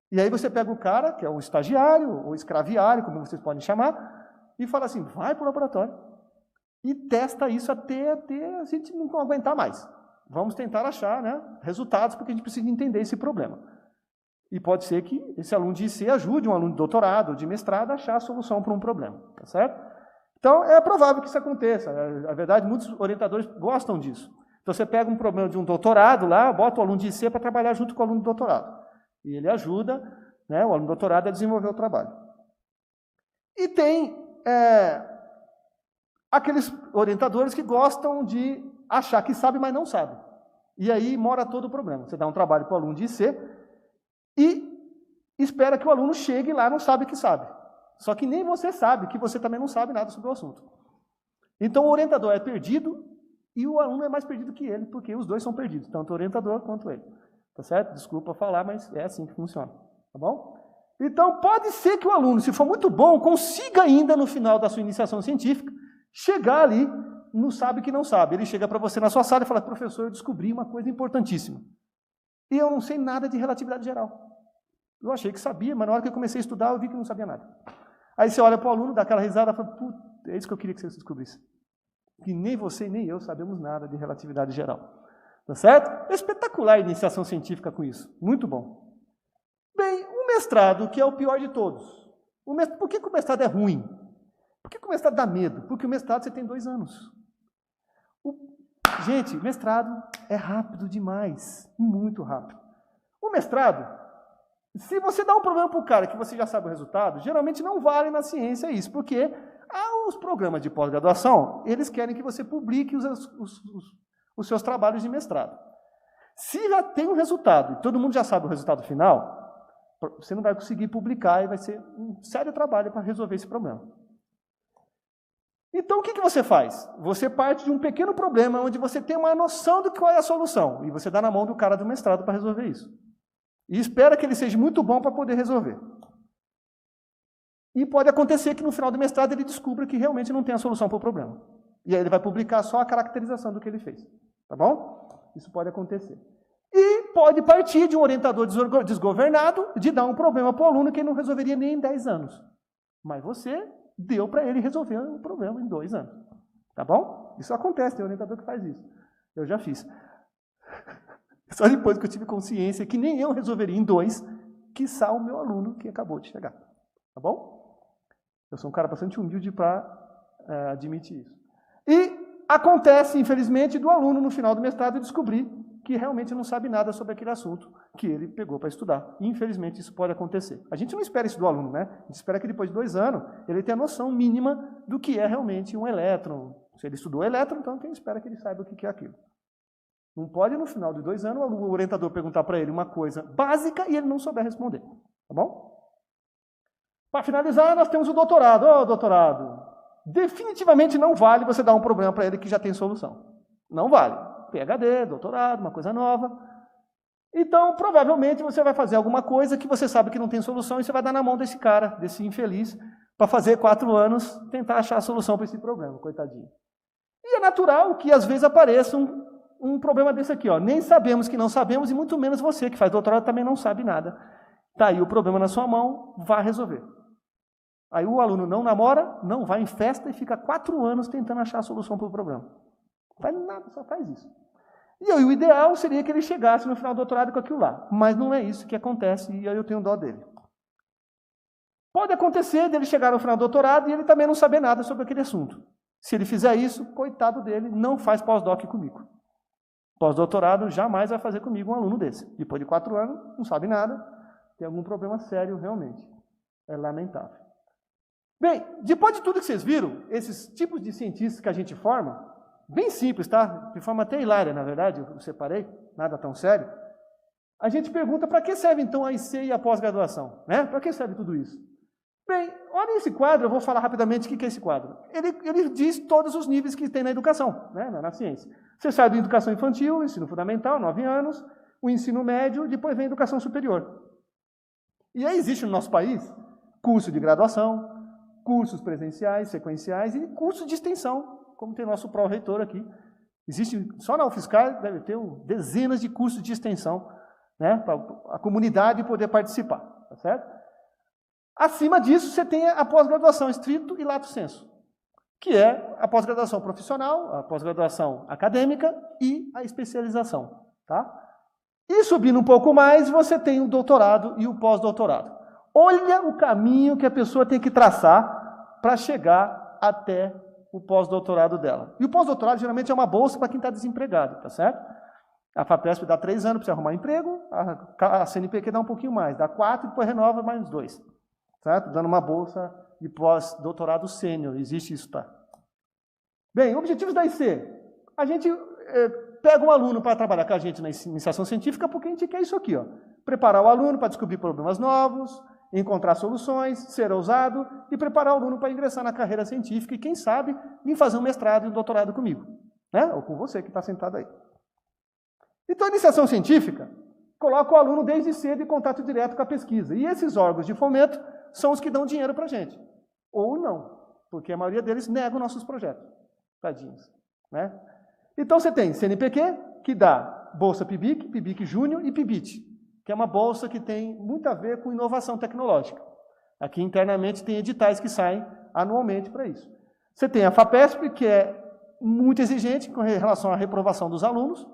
E aí você pega o cara, que é o estagiário, ou escraviário, como vocês podem chamar, e fala assim, vai para o laboratório e testa isso até a gente não aguentar mais. Vamos tentar achar, né, resultados, porque a gente precisa entender esse problema. E pode ser que esse aluno de IC ajude um aluno de doutorado ou de mestrado a achar a solução para um problema. Tá certo? Então, é provável que isso aconteça. Na verdade, muitos orientadores gostam disso. Então, você pega um problema de um doutorado lá, bota o aluno de IC para trabalhar junto com o aluno de doutorado. E ele ajuda, né, o aluno de doutorado a desenvolver o trabalho. E tem aqueles orientadores que gostam de achar que sabe, mas não sabe. E aí mora todo o problema. Você dá um trabalho para o aluno de IC e espera que o aluno chegue lá e não sabe que sabe. Só que nem você sabe que você também não sabe nada sobre o assunto. Então, o orientador é perdido e o aluno é mais perdido que ele, porque os dois são perdidos, tanto o orientador quanto ele. Tá certo? Desculpa falar, mas é assim que funciona. Tá bom? Então, pode ser que o aluno, se for muito bom, consiga ainda, no final da sua iniciação científica, chegar ali, não sabe que não sabe. Ele chega para você na sua sala e fala, professor, eu descobri uma coisa importantíssima. E eu não sei nada de relatividade geral. Eu achei que sabia, mas na hora que eu comecei a estudar, eu vi que não sabia nada. Aí você olha para o aluno, dá aquela risada e fala, puta, é isso que eu queria que você descobrisse. Que nem você nem eu sabemos nada de relatividade geral. Tá certo? É espetacular a iniciação científica com isso. Muito bom. Bem, o mestrado, que é o pior de todos. Por que o mestrado é ruim? Por que o mestrado dá medo? Porque o mestrado você tem 2 anos. Gente, mestrado é rápido demais. Muito rápido. O mestrado, se você dá um problema para o cara que você já sabe o resultado, geralmente não vale na ciência isso, porque Os programas de pós-graduação, eles querem que você publique os seus trabalhos de mestrado. Se já tem um resultado, e todo mundo já sabe o resultado final, você não vai conseguir publicar e vai ser um sério trabalho para resolver esse problema. Então, o que você faz? Você parte de um pequeno problema onde você tem uma noção de qual é a solução, e você dá na mão do cara do mestrado para resolver isso. E espera que ele seja muito bom para poder resolver. E pode acontecer que no final do mestrado ele descubra que realmente não tem a solução para o problema. E aí ele vai publicar só a caracterização do que ele fez. Tá bom? Isso pode acontecer. E pode partir de um orientador desgovernado de dar um problema para o aluno que ele não resolveria nem em 10 anos. Mas você deu para ele resolver o problema em 2 anos. Tá bom? Isso acontece, tem orientador que faz isso. Eu já fiz. Só depois que eu tive consciência que nem eu resolveria em 2, quiçá o meu aluno que acabou de chegar. Tá bom? Eu sou um cara bastante humilde para admitir isso. E acontece, infelizmente, do aluno, no final do mestrado, descobrir que realmente não sabe nada sobre aquele assunto que ele pegou para estudar. E, infelizmente, isso pode acontecer. A gente não espera isso do aluno, né? A gente espera que depois de 2 anos ele tenha a noção mínima do que é realmente um elétron. Se ele estudou elétron, então quem espera que ele saiba o que é aquilo. Não pode, no final de 2 anos, o orientador perguntar para ele uma coisa básica e ele não souber responder. Tá bom? Para finalizar, nós temos o doutorado. Doutorado, definitivamente não vale você dar um problema para ele que já tem solução. Não vale. PhD, doutorado, uma coisa nova. Então, provavelmente, você vai fazer alguma coisa que você sabe que não tem solução e você vai dar na mão desse cara, desse infeliz, para fazer 4 anos, tentar achar a solução para esse problema, coitadinho. E é natural que, às vezes, apareça um problema desse aqui. Nem sabemos que não sabemos e muito menos você, que faz doutorado, também não sabe nada. Está aí o problema na sua mão, vá resolver. Aí o aluno não namora, não vai em festa e fica 4 anos tentando achar a solução para o problema. Não faz nada, só faz isso. E aí o ideal seria que ele chegasse no final do doutorado com aquilo lá. Mas não é isso que acontece e aí eu tenho dó dele. Pode acontecer dele chegar no final do doutorado e ele também não saber nada sobre aquele assunto. Se ele fizer isso, coitado dele, não faz pós-doc comigo. Pós-doutorado jamais vai fazer comigo um aluno desse. Depois de 4 anos, não sabe nada, tem algum problema sério realmente. É lamentável. Bem, depois de tudo que vocês viram, esses tipos de cientistas que a gente forma, bem simples, tá? De forma até hilária, na verdade, eu separei, nada tão sério. A gente pergunta para que serve então a IC e a pós-graduação, né? Para que serve tudo isso? Bem, olha esse quadro, eu vou falar rapidamente o que é esse quadro. Ele diz todos os níveis que tem na educação, né? Na ciência. Você sai da educação infantil, ensino fundamental, 9 anos, o ensino médio, depois vem a educação superior. E aí existe no nosso país curso de graduação, cursos presenciais, sequenciais e cursos de extensão, como tem nosso pró-reitor aqui. Existe, só na UFSCar, deve ter dezenas de cursos de extensão, né, para a comunidade poder participar, tá certo? Acima disso, você tem a pós-graduação estrito e lato sensu, que é a pós-graduação profissional, a pós-graduação acadêmica e a especialização, tá? E subindo um pouco mais, você tem o doutorado e o pós-doutorado. Olha o caminho que a pessoa tem que traçar para chegar até o pós-doutorado dela. E o pós-doutorado geralmente é uma bolsa para quem está desempregado, tá certo? A FAPESP dá 3 anos para você arrumar emprego, a CNPq dá um pouquinho mais, dá 4 e depois renova mais 2, certo? Dando uma bolsa de pós-doutorado sênior, existe isso, tá? Bem, objetivos da IC. A gente pega um aluno para trabalhar com a gente na iniciação científica porque a gente quer isso aqui, ó. Preparar o aluno para descobrir problemas novos, encontrar soluções, ser ousado e preparar o aluno para ingressar na carreira científica e, quem sabe, vir fazer um mestrado e um doutorado comigo, né? Ou com você que está sentado aí. Então, a iniciação científica coloca o aluno desde cedo em contato direto com a pesquisa. E esses órgãos de fomento são os que dão dinheiro para a gente. Ou não, porque a maioria deles negam nossos projetos. Tadinhos, né? Então, você tem CNPq, que dá Bolsa PIBIC, PIBIC Júnior e PIBIT, que é uma bolsa que tem muito a ver com inovação tecnológica. Aqui internamente tem editais que saem anualmente para isso. Você tem a FAPESP, que é muito exigente com relação à reprovação dos alunos.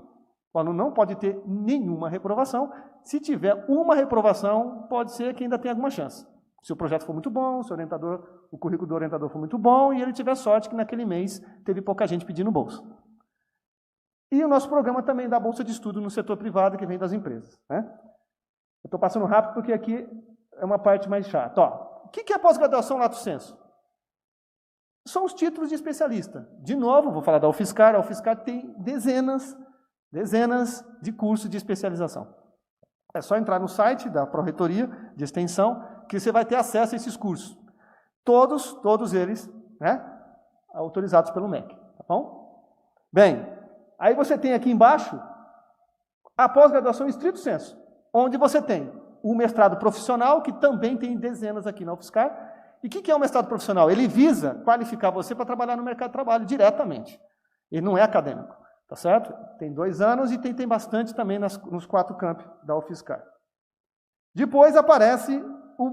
O aluno não pode ter nenhuma reprovação. Se tiver uma reprovação, pode ser que ainda tenha alguma chance. Se o projeto for muito bom, se o currículo do orientador for muito bom e ele tiver sorte que naquele mês teve pouca gente pedindo bolsa. E o nosso programa também dá bolsa de estudo no setor privado, que vem das empresas, né? Eu estou passando rápido porque aqui é uma parte mais chata. O que é a pós-graduação lato sensu? são os títulos de especialista. De novo, vou falar da UFSCar. A UFSCar tem dezenas de cursos de especialização. É só entrar no site da Pró-Reitoria de Extensão que você vai ter acesso a esses cursos. Todos eles, né, autorizados pelo MEC, tá bom? Bem, aí você tem aqui embaixo a pós-graduação em estrito sensu, onde você tem o mestrado profissional, que também tem dezenas aqui na UFSCar. E o que é o mestrado profissional? Ele visa qualificar você para trabalhar no mercado de trabalho diretamente. Ele não é acadêmico, tá certo? Tem 2 anos e tem bastante também nos 4 campi da UFSCar. Depois aparece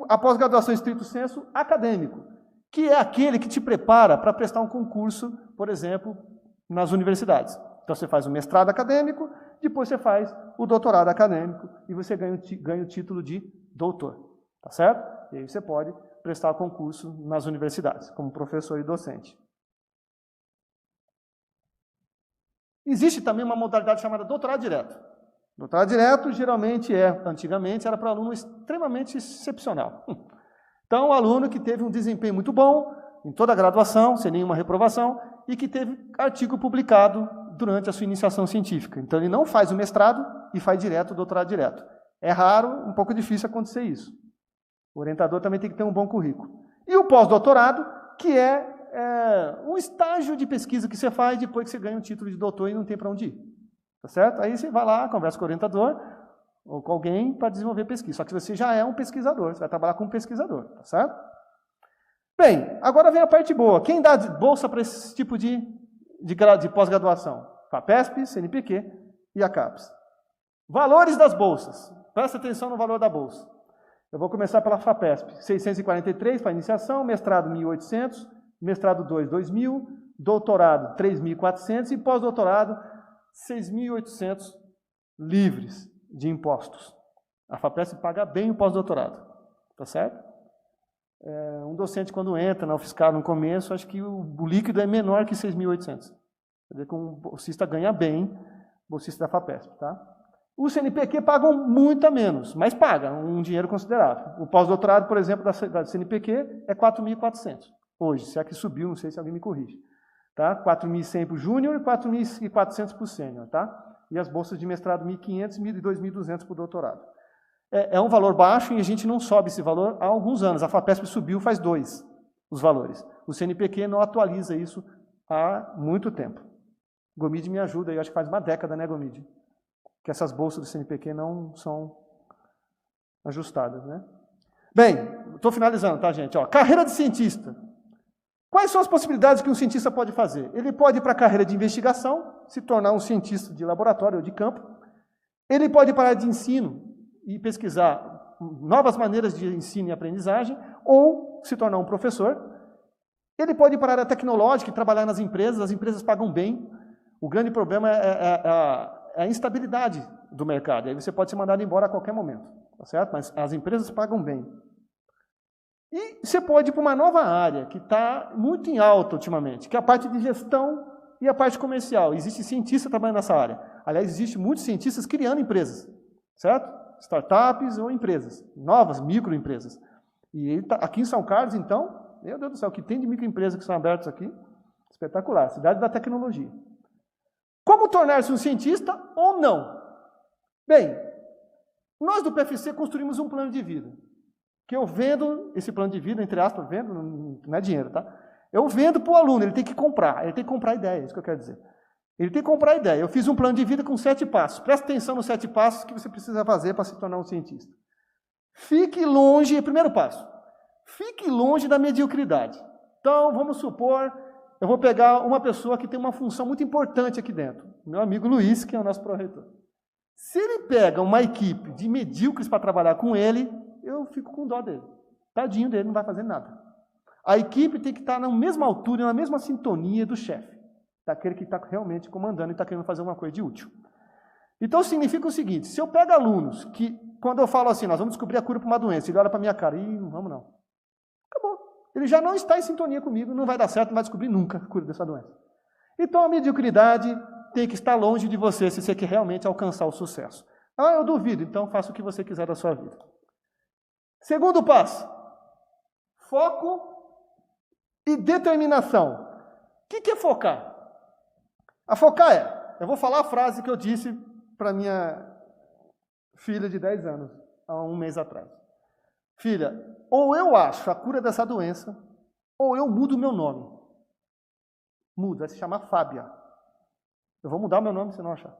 a pós-graduação em estrito sensu acadêmico, que é aquele que te prepara para prestar um concurso, por exemplo, nas universidades. Então você faz o mestrado acadêmico, depois você faz o doutorado acadêmico e você ganha o título de doutor, tá certo? E aí você pode prestar concurso nas universidades, como professor e docente. Existe também uma modalidade chamada doutorado direto. Doutorado direto, geralmente, antigamente, era para aluno extremamente excepcional. Então, o aluno que teve um desempenho muito bom em toda a graduação, sem nenhuma reprovação, e que teve artigo publicado durante a sua iniciação científica. Então, ele não faz o mestrado e faz direto o doutorado direto. É raro, um pouco difícil acontecer isso. O orientador também tem que ter um bom currículo. E o pós-doutorado, que é um estágio de pesquisa que você faz depois que você ganha um título de doutor e não tem para onde ir. Tá certo? Aí você vai lá, conversa com o orientador ou com alguém para desenvolver pesquisa. Só que você já é um pesquisador, você vai trabalhar como pesquisador. Tá certo? Bem, agora vem a parte boa. Quem dá bolsa para esse tipo de pós-graduação? FAPESP, CNPq e a CAPES. Valores das bolsas. Presta atenção no valor da bolsa. Eu vou começar pela FAPESP, 643 para iniciação, mestrado 1.800, mestrado 2, 2.000, doutorado 3.400 e pós-doutorado 6.800 livres de impostos. A FAPESP paga bem o pós-doutorado, tá certo? Um docente quando entra na UFSCar no começo, acho que o líquido é menor que 6.800. Quer dizer que um bolsista ganha bem, bolsista da FAPESP, tá? Os CNPq pagam muito a menos, mas pagam um dinheiro considerável. O pós-doutorado, por exemplo, da CNPq é 4.400. Hoje, se é que subiu, não sei se alguém me corrige. Tá? 4.100 para o júnior e 4.400 para o sênior. Tá? E as bolsas de mestrado 1.500 e 2.200 para o doutorado. É um valor baixo e a gente não sobe esse valor há alguns anos. A FAPESP subiu faz 2 os valores. O CNPq não atualiza isso há muito tempo. Gomide me ajuda, eu acho que faz uma década, né, Gomide? Que essas bolsas do CNPq não são ajustadas, né? Bem, estou finalizando, tá, gente? Ó, carreira de cientista. Quais são as possibilidades que um cientista pode fazer? Ele pode ir para a carreira de investigação, se tornar um cientista de laboratório ou de campo. Ele pode ir para a área de ensino e pesquisar novas maneiras de ensino e aprendizagem, ou se tornar um professor. Ele pode ir para a área tecnológica e trabalhar nas empresas. As empresas pagam bem. O grande problema é a instabilidade do mercado. Aí você pode ser mandado embora a qualquer momento, tá certo? Mas as empresas pagam bem. E você pode ir para uma nova área que está muito em alta ultimamente, que é a parte de gestão e a parte comercial. Existe cientista trabalhando nessa área. Aliás, existe muitos cientistas criando empresas, certo? Startups ou empresas, novas microempresas. E aqui em São Carlos, então, meu Deus do céu, o que tem de microempresas que são abertas aqui? Espetacular, cidade da tecnologia. Como tornar-se um cientista ou não? Bem, nós do PFC construímos um plano de vida, que eu vendo esse plano de vida, entre aspas, vendo, não é dinheiro, tá? Eu vendo para o aluno, ele tem que comprar ideia, é isso que eu quero dizer. Ele tem que comprar ideia. Eu fiz um plano de vida com 7 passos. Presta atenção nos 7 passos que você precisa fazer para se tornar um cientista. Fique longe, primeiro passo, fique longe da mediocridade. Então, vamos supor, eu vou pegar uma pessoa que tem uma função muito importante aqui dentro. Meu amigo Luiz, que é o nosso pró-reitor. Se ele pega uma equipe de medíocres para trabalhar com ele, eu fico com dó dele. Tadinho dele, não vai fazer nada. A equipe tem que estar na mesma altura, na mesma sintonia do chefe, daquele que está realmente comandando e está querendo fazer uma coisa de útil. Então, significa o seguinte, se eu pego alunos que, quando eu falo assim, nós vamos descobrir a cura para uma doença, ele olha para a minha cara, não vamos não. Acabou. Ele já não está em sintonia comigo, não vai dar certo, não vai descobrir nunca a cura dessa doença. Então, a mediocridade tem que estar longe de você, se você quer realmente alcançar o sucesso. Ah, eu duvido, então faça o que você quiser da sua vida. Segundo passo, foco e determinação. O que é focar? A focar eu vou falar a frase que eu disse para minha filha de 10 anos, há um mês atrás. Filha, ou eu acho a cura dessa doença, ou eu mudo o meu nome. Muda, vai se chamar Fábia. Eu vou mudar o meu nome se não achar.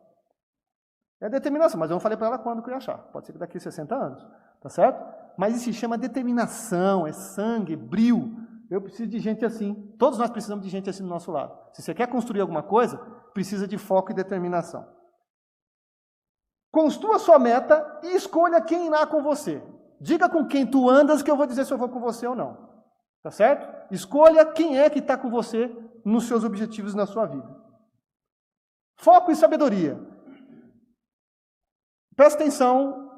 É determinação, mas eu não falei para ela quando que eu ia achar. Pode ser que daqui a 60 anos, tá certo? Mas isso se chama determinação, é sangue, é brio. Eu preciso de gente assim. Todos nós precisamos de gente assim do nosso lado. Se você quer construir alguma coisa, precisa de foco e determinação. Construa sua meta e escolha quem irá com você. Diga com quem tu andas que eu vou dizer se eu vou com você ou não. Tá certo? Escolha quem é que está com você nos seus objetivos na sua vida. Foco e sabedoria. Presta atenção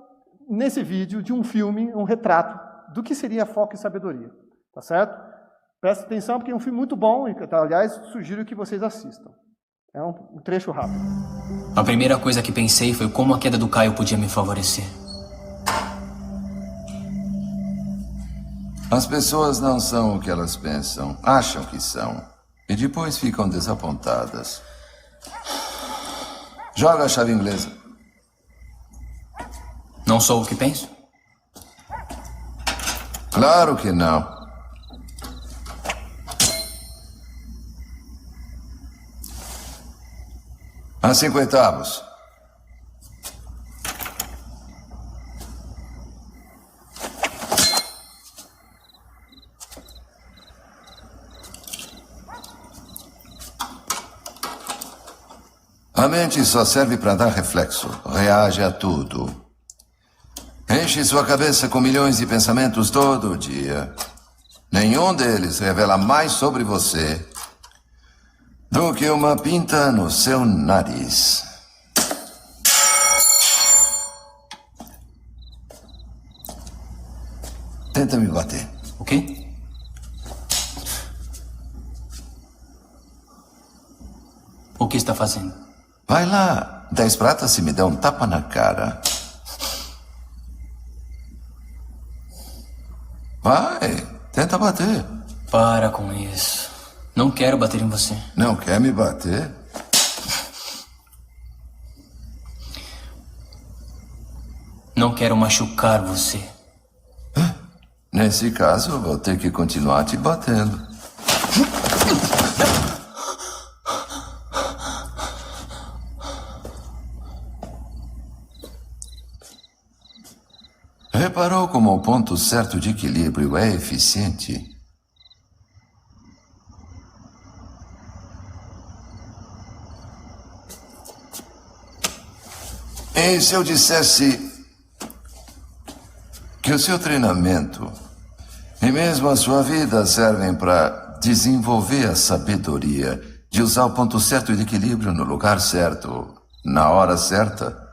nesse vídeo de um filme, um retrato do que seria foco e sabedoria. Tá certo? Presta atenção porque é um filme muito bom e, aliás, sugiro que vocês assistam. É um trecho rápido. A primeira coisa que pensei foi como a queda do Caio podia me favorecer. As pessoas não são o que elas pensam, acham que são, e depois ficam desapontadas. Joga a chave inglesa. Não sou o que penso? Claro que não. A 50avos. A mente só serve para dar reflexo, reage a tudo. Enche sua cabeça com milhões de pensamentos todo dia. Nenhum deles revela mais sobre você do que uma pinta no seu nariz. Tenta me bater. O quê? O que está fazendo? Vai lá, 10 pratas se me dá um tapa na cara. Vai, tenta bater. Para com isso. Não quero bater em você. Não quer me bater? Não quero machucar você. Nesse caso, eu vou ter que continuar te batendo. Reparou como o ponto certo de equilíbrio é eficiente? E se eu dissesse que o seu treinamento e mesmo a sua vida servem para desenvolver a sabedoria de usar o ponto certo de equilíbrio no lugar certo, na hora certa?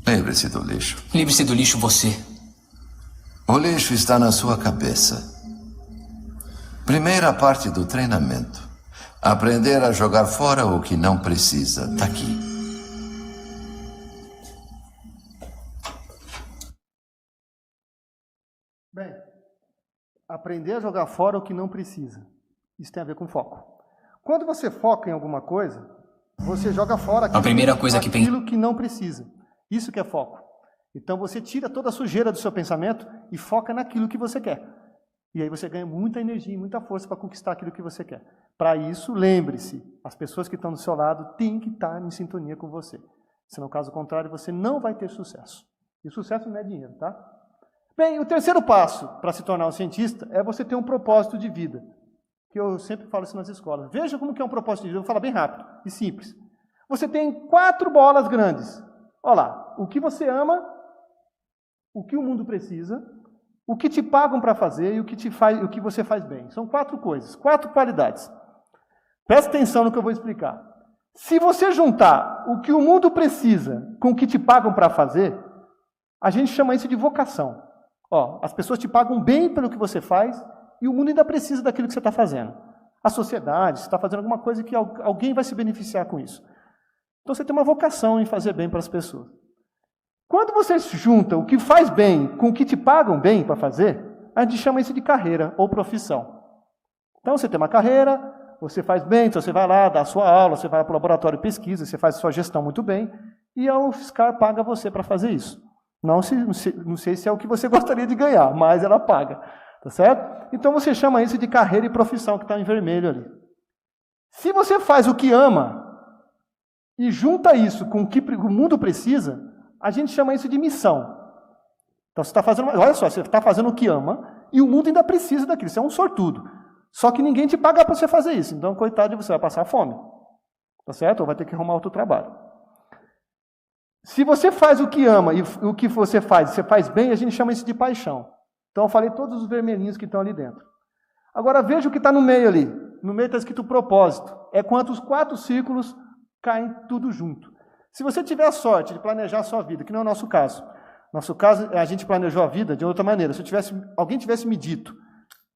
Lembre-se do lixo. Livre-se do lixo você. O lixo está na sua cabeça. Primeira parte do treinamento. Aprender a jogar fora o que não precisa. Está aqui. Bem, aprender a jogar fora o que não precisa. Isso tem a ver com foco. Quando você foca em alguma coisa, você joga fora aquilo que não precisa. Isso que é foco. Então você tira toda a sujeira do seu pensamento e foca naquilo que você quer. E aí você ganha muita energia e muita força para conquistar aquilo que você quer. Para isso, lembre-se, as pessoas que estão do seu lado têm que estar em sintonia com você. Senão, caso contrário, você não vai ter sucesso. E sucesso não é dinheiro, tá? Bem, o terceiro passo para se tornar um cientista é você ter um propósito de vida. Que eu sempre falo isso nas escolas. Veja como que é um propósito de vida. Eu vou falar bem rápido e simples. Você tem 4 bolas grandes. Olha lá, o que você ama, o que o mundo precisa, o que te pagam para fazer e o que você faz bem. São 4 coisas, 4 qualidades. Presta atenção no que eu vou explicar. Se você juntar o que o mundo precisa com o que te pagam para fazer, a gente chama isso de vocação. Ó, as pessoas te pagam bem pelo que você faz e o mundo ainda precisa daquilo que você está fazendo. A sociedade, você está fazendo alguma coisa que alguém vai se beneficiar com isso. Então você tem uma vocação em fazer bem para as pessoas. Quando você junta o que faz bem com o que te pagam bem para fazer, a gente chama isso de carreira ou profissão. Então, você tem uma carreira, você faz bem, então você vai lá, dá a sua aula, você vai para o laboratório de pesquisa, você faz a sua gestão muito bem, e a UFSCar paga você para fazer isso. Não sei se é o que você gostaria de ganhar, mas ela paga, tá certo? Então, você chama isso de carreira e profissão, que está em vermelho ali. Se você faz o que ama, e junta isso com o que o mundo precisa, a gente chama isso de missão. Então, você está fazendo, olha só, você está fazendo o que ama, e o mundo ainda precisa daquilo, você é um sortudo. Só que ninguém te paga para você fazer isso, então, coitado de você, vai passar fome. Tá certo? Ou vai ter que arrumar outro trabalho. Se você faz o que ama, e o que você faz bem, a gente chama isso de paixão. Então, eu falei todos os vermelhinhos que estão ali dentro. Agora, veja o que está no meio ali. No meio está escrito propósito. É quando os 4 círculos caem tudo junto. Se você tiver a sorte de planejar a sua vida, que não é o nosso caso. Nosso caso, a gente planejou a vida de outra maneira. Se alguém tivesse me dito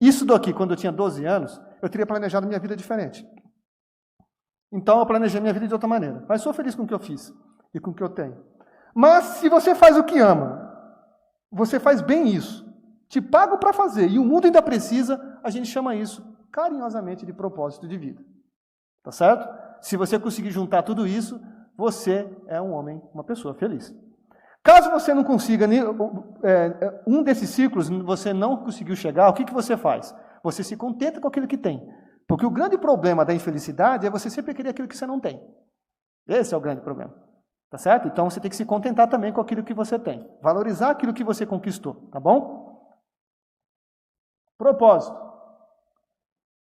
isso daqui quando eu tinha 12 anos, eu teria planejado minha vida diferente. Então, eu planejei minha vida de outra maneira. Mas sou feliz com o que eu fiz e com o que eu tenho. Mas, se você faz o que ama, você faz bem isso, te pago para fazer, e o mundo ainda precisa, a gente chama isso carinhosamente de propósito de vida. Tá certo? Se você conseguir juntar tudo isso, você é um homem, uma pessoa feliz. Caso você não consiga um desses círculos, você não conseguiu chegar, o que você faz? Você se contenta com aquilo que tem. Porque o grande problema da infelicidade é você sempre querer aquilo que você não tem. Esse é o grande problema. Tá certo? Então você tem que se contentar também com aquilo que você tem. Valorizar aquilo que você conquistou. Tá bom? Propósito.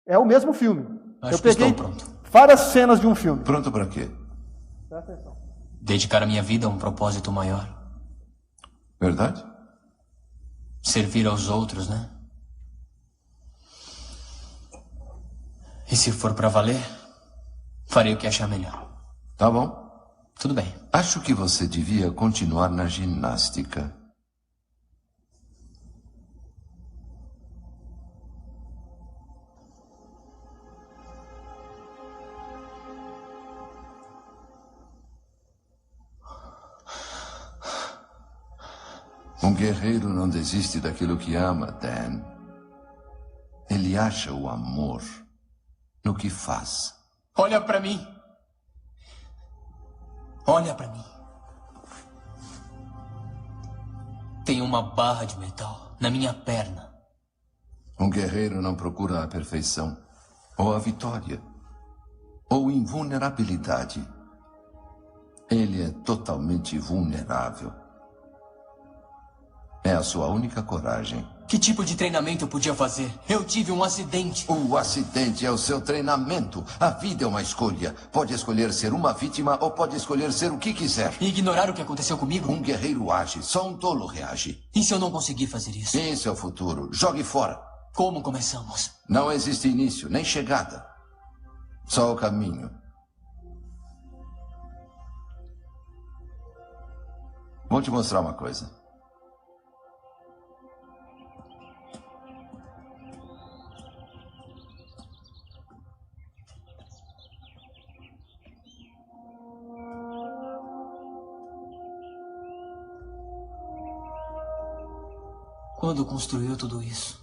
É o mesmo filme. Acho que estou pronto. Várias cenas de um filme. Pronto para quê? Presta atenção. Dedicar a minha vida a um propósito maior. Verdade? Servir aos outros, né? E se for para valer, farei o que achar melhor. Tá bom. Tudo bem. Acho que você devia continuar na ginástica. Um guerreiro não desiste daquilo que ama, Dan. Ele acha o amor no que faz. Olha para mim. Olha para mim. Tem uma barra de metal na minha perna. Um guerreiro não procura a perfeição, ou a vitória, ou invulnerabilidade. Ele é totalmente vulnerável. É a sua única coragem. Que tipo de treinamento eu podia fazer? Eu tive um acidente. O acidente é o seu treinamento. A vida é uma escolha. Pode escolher ser uma vítima ou pode escolher ser o que quiser. E ignorar o que aconteceu comigo? Um guerreiro age, só um tolo reage. E se eu não conseguir fazer isso? Esse é o futuro. Jogue fora. Como começamos? Não existe início, nem chegada. Só o caminho. Vou te mostrar uma coisa. Quando construiu tudo isso?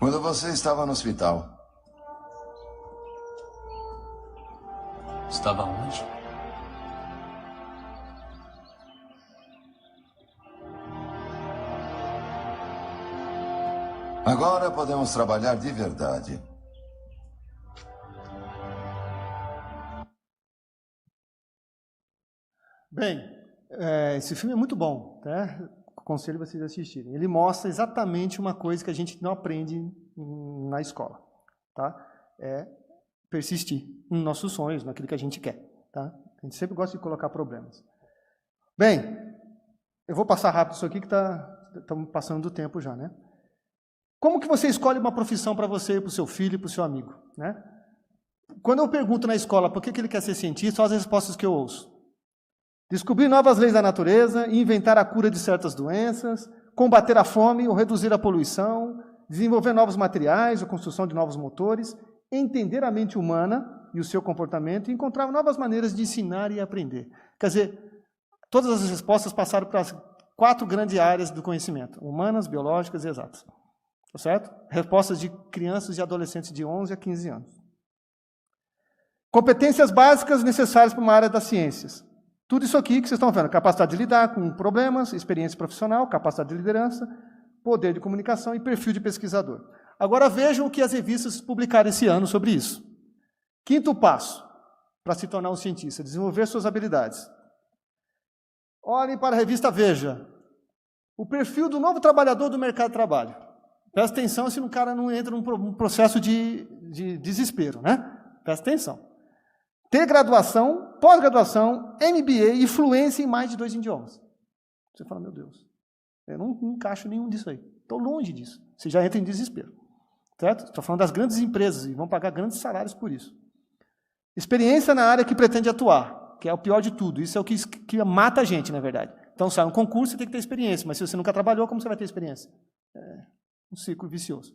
Quando você estava no hospital. Estava onde? Agora podemos trabalhar de verdade. Bem, esse filme é muito bom, tá? Aconselho vocês a assistirem. Ele mostra exatamente uma coisa que a gente não aprende na escola, tá? É persistir nos nossos sonhos, naquilo que a gente quer, tá? A gente sempre gosta de colocar problemas. Bem, eu vou passar rápido isso aqui que estamos passando do tempo já, né? Como que você escolhe uma profissão para você, para o seu filho e para o seu amigo, né? Quando eu pergunto na escola por que ele quer ser cientista, são as respostas que eu ouço. Descobrir novas leis da natureza, inventar a cura de certas doenças, combater a fome ou reduzir a poluição, desenvolver novos materiais, a construção de novos motores, entender a mente humana e o seu comportamento e encontrar novas maneiras de ensinar e aprender. Quer dizer, todas as respostas passaram para as 4 grandes áreas do conhecimento, humanas, biológicas e exatas. Tá certo? Respostas de crianças e adolescentes de 11 a 15 anos. Competências básicas necessárias para uma área das ciências. Tudo isso aqui que vocês estão vendo. Capacidade de lidar com problemas, experiência profissional, capacidade de liderança, poder de comunicação e perfil de pesquisador. Agora vejam o que as revistas publicaram esse ano sobre isso. Quinto passo para se tornar um cientista, desenvolver suas habilidades. Olhem para a revista Veja. O perfil do novo trabalhador do mercado de trabalho. Presta atenção se o cara não entra num processo de desespero, né? Presta atenção. Ter graduação, pós-graduação, MBA e fluência em mais de 2 idiomas. Você fala, meu Deus, eu não encaixo nenhum disso aí. Estou longe disso. Você já entra em desespero. Certo? Estou falando das grandes empresas e vão pagar grandes salários por isso. Experiência na área que pretende atuar, que é o pior de tudo. Isso é o que mata a gente, na verdade. Então, sai um concurso, você tem que ter experiência, mas se você nunca trabalhou, como você vai ter experiência? É um ciclo vicioso.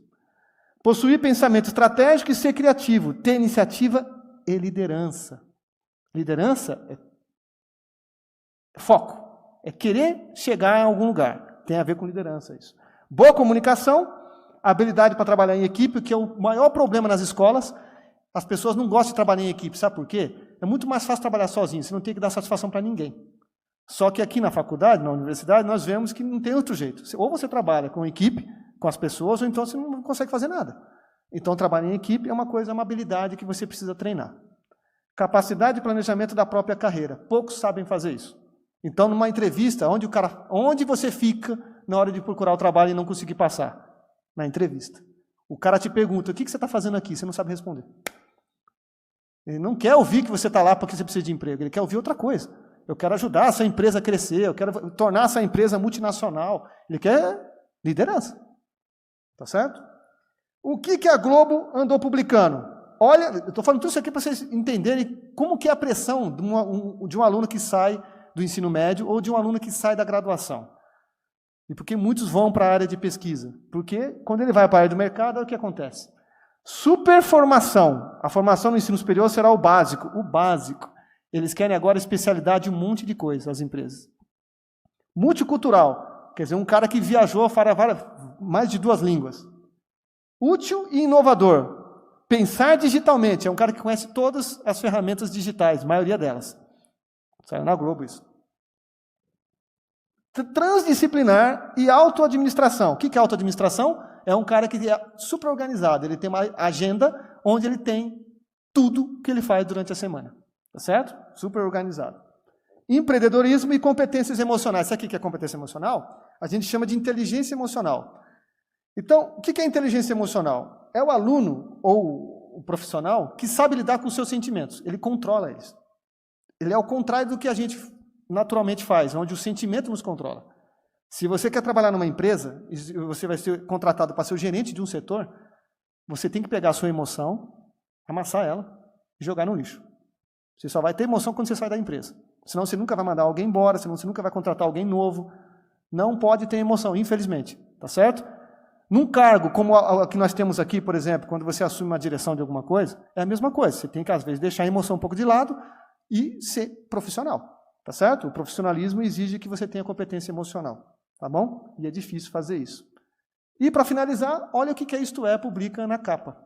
Possuir pensamento estratégico e ser criativo, ter iniciativa e liderança. Liderança é foco, é querer chegar em algum lugar. Tem a ver com liderança isso. Boa comunicação, habilidade para trabalhar em equipe, que é o maior problema nas escolas. As pessoas não gostam de trabalhar em equipe, sabe por quê? É muito mais fácil trabalhar sozinho, você não tem que dar satisfação para ninguém. Só que aqui na faculdade, na universidade, nós vemos que não tem outro jeito. Ou você trabalha com equipe, com as pessoas, ou então você não consegue fazer nada. Então, trabalhar em equipe é uma habilidade que você precisa treinar. Capacidade de planejamento da própria carreira. Poucos sabem fazer isso. Então, numa entrevista, onde você fica na hora de procurar o trabalho e não conseguir passar? Na entrevista. O cara te pergunta, o que você está fazendo aqui? Você não sabe responder. Ele não quer ouvir que você está lá porque você precisa de emprego. Ele quer ouvir outra coisa. Eu quero ajudar essa empresa a crescer, eu quero tornar essa empresa multinacional. Ele quer liderança. Tá certo? O que a Globo andou publicando? Olha, eu estou falando tudo isso aqui para vocês entenderem como que é a pressão de um aluno que sai do ensino médio ou de um aluno que sai da graduação. E por que muitos vão para a área de pesquisa? Porque quando ele vai para a área do mercado, é o que acontece. Superformação. A formação no ensino superior será o básico. O básico. Eles querem agora especialidade em um monte de coisa, as empresas. Multicultural. Quer dizer, um cara que viajou para mais de 2 línguas. Útil e inovador. Pensar digitalmente. É um cara que conhece todas as ferramentas digitais, a maioria delas. Saiu na Globo isso. Transdisciplinar e autoadministração. O que é autoadministração? É um cara que é super organizado. Ele tem uma agenda onde ele tem tudo que ele faz durante a semana. Tá certo? Super organizado. Empreendedorismo e competências emocionais. Sabe o que é competência emocional? A gente chama de inteligência emocional. Então, o que é inteligência emocional? É o aluno ou o profissional que sabe lidar com os seus sentimentos. Ele controla eles. Ele é ao contrário do que a gente naturalmente faz, onde o sentimento nos controla. Se você quer trabalhar numa empresa, e você vai ser contratado para ser o gerente de um setor, você tem que pegar a sua emoção, amassar ela e jogar no lixo. Você só vai ter emoção quando você sai da empresa. Senão você nunca vai mandar alguém embora, senão você nunca vai contratar alguém novo. Não pode ter emoção, infelizmente. Tá certo? Num cargo como o que nós temos aqui, por exemplo, quando você assume uma direção de alguma coisa, é a mesma coisa. Você tem que, às vezes, deixar a emoção um pouco de lado e ser profissional. Tá certo? O profissionalismo exige que você tenha competência emocional. Tá bom? E é difícil fazer isso. E, para finalizar, olha o que a Isto É publica na capa.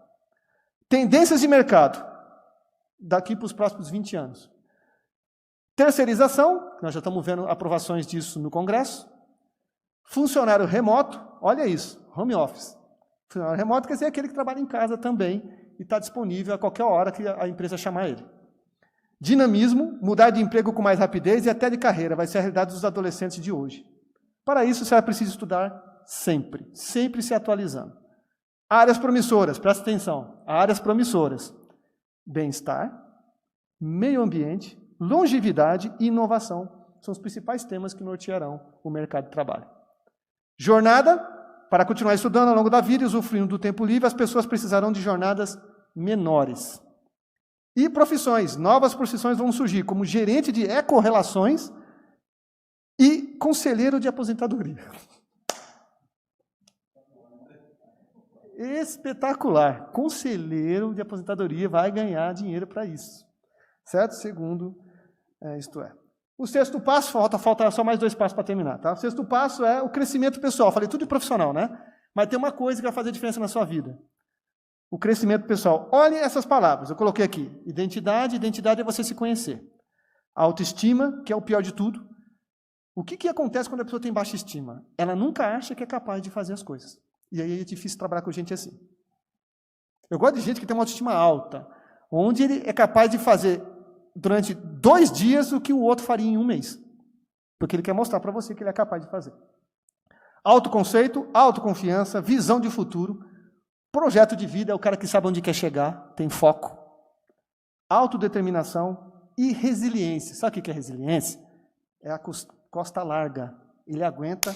Tendências de mercado. Daqui para os próximos 20 anos. Terceirização, nós já estamos vendo aprovações disso no Congresso. Funcionário remoto, olha isso, home office. Funcionário remoto quer dizer aquele que trabalha em casa também e está disponível a qualquer hora que a empresa chamar ele. Dinamismo, mudar de emprego com mais rapidez e até de carreira, vai ser a realidade dos adolescentes de hoje. Para isso, você vai precisar estudar sempre, sempre se atualizando. Áreas promissoras, presta atenção, áreas promissoras. Bem-estar, meio ambiente, longevidade e inovação são os principais temas que nortearão o mercado de trabalho. Jornada, para continuar estudando ao longo da vida e usufruindo do tempo livre, as pessoas precisarão de jornadas menores. E profissões, novas profissões vão surgir, como gerente de ecorrelações e conselheiro de aposentadoria. Espetacular. Conselheiro de aposentadoria vai ganhar dinheiro para isso. Certo? Segundo, Isto É. O sexto passo, falta só mais 2 passos para terminar. Tá? O sexto passo é o crescimento pessoal. Falei tudo de profissional, né? Mas tem uma coisa que vai fazer diferença na sua vida. O crescimento pessoal. Olhem essas palavras, eu coloquei aqui. Identidade é você se conhecer. Autoestima, que é o pior de tudo. O que acontece quando a pessoa tem baixa estima? Ela nunca acha que é capaz de fazer as coisas. E aí é difícil trabalhar com gente assim. Eu gosto de gente que tem uma autoestima alta, onde ele é capaz de fazer durante 2 dias o que o outro faria em 1 mês. Porque ele quer mostrar para você que ele é capaz de fazer. Autoconceito, autoconfiança, visão de futuro, projeto de vida, é o cara que sabe onde quer chegar, tem foco. Autodeterminação e resiliência. Sabe o que é resiliência? É a costa larga. Ele aguenta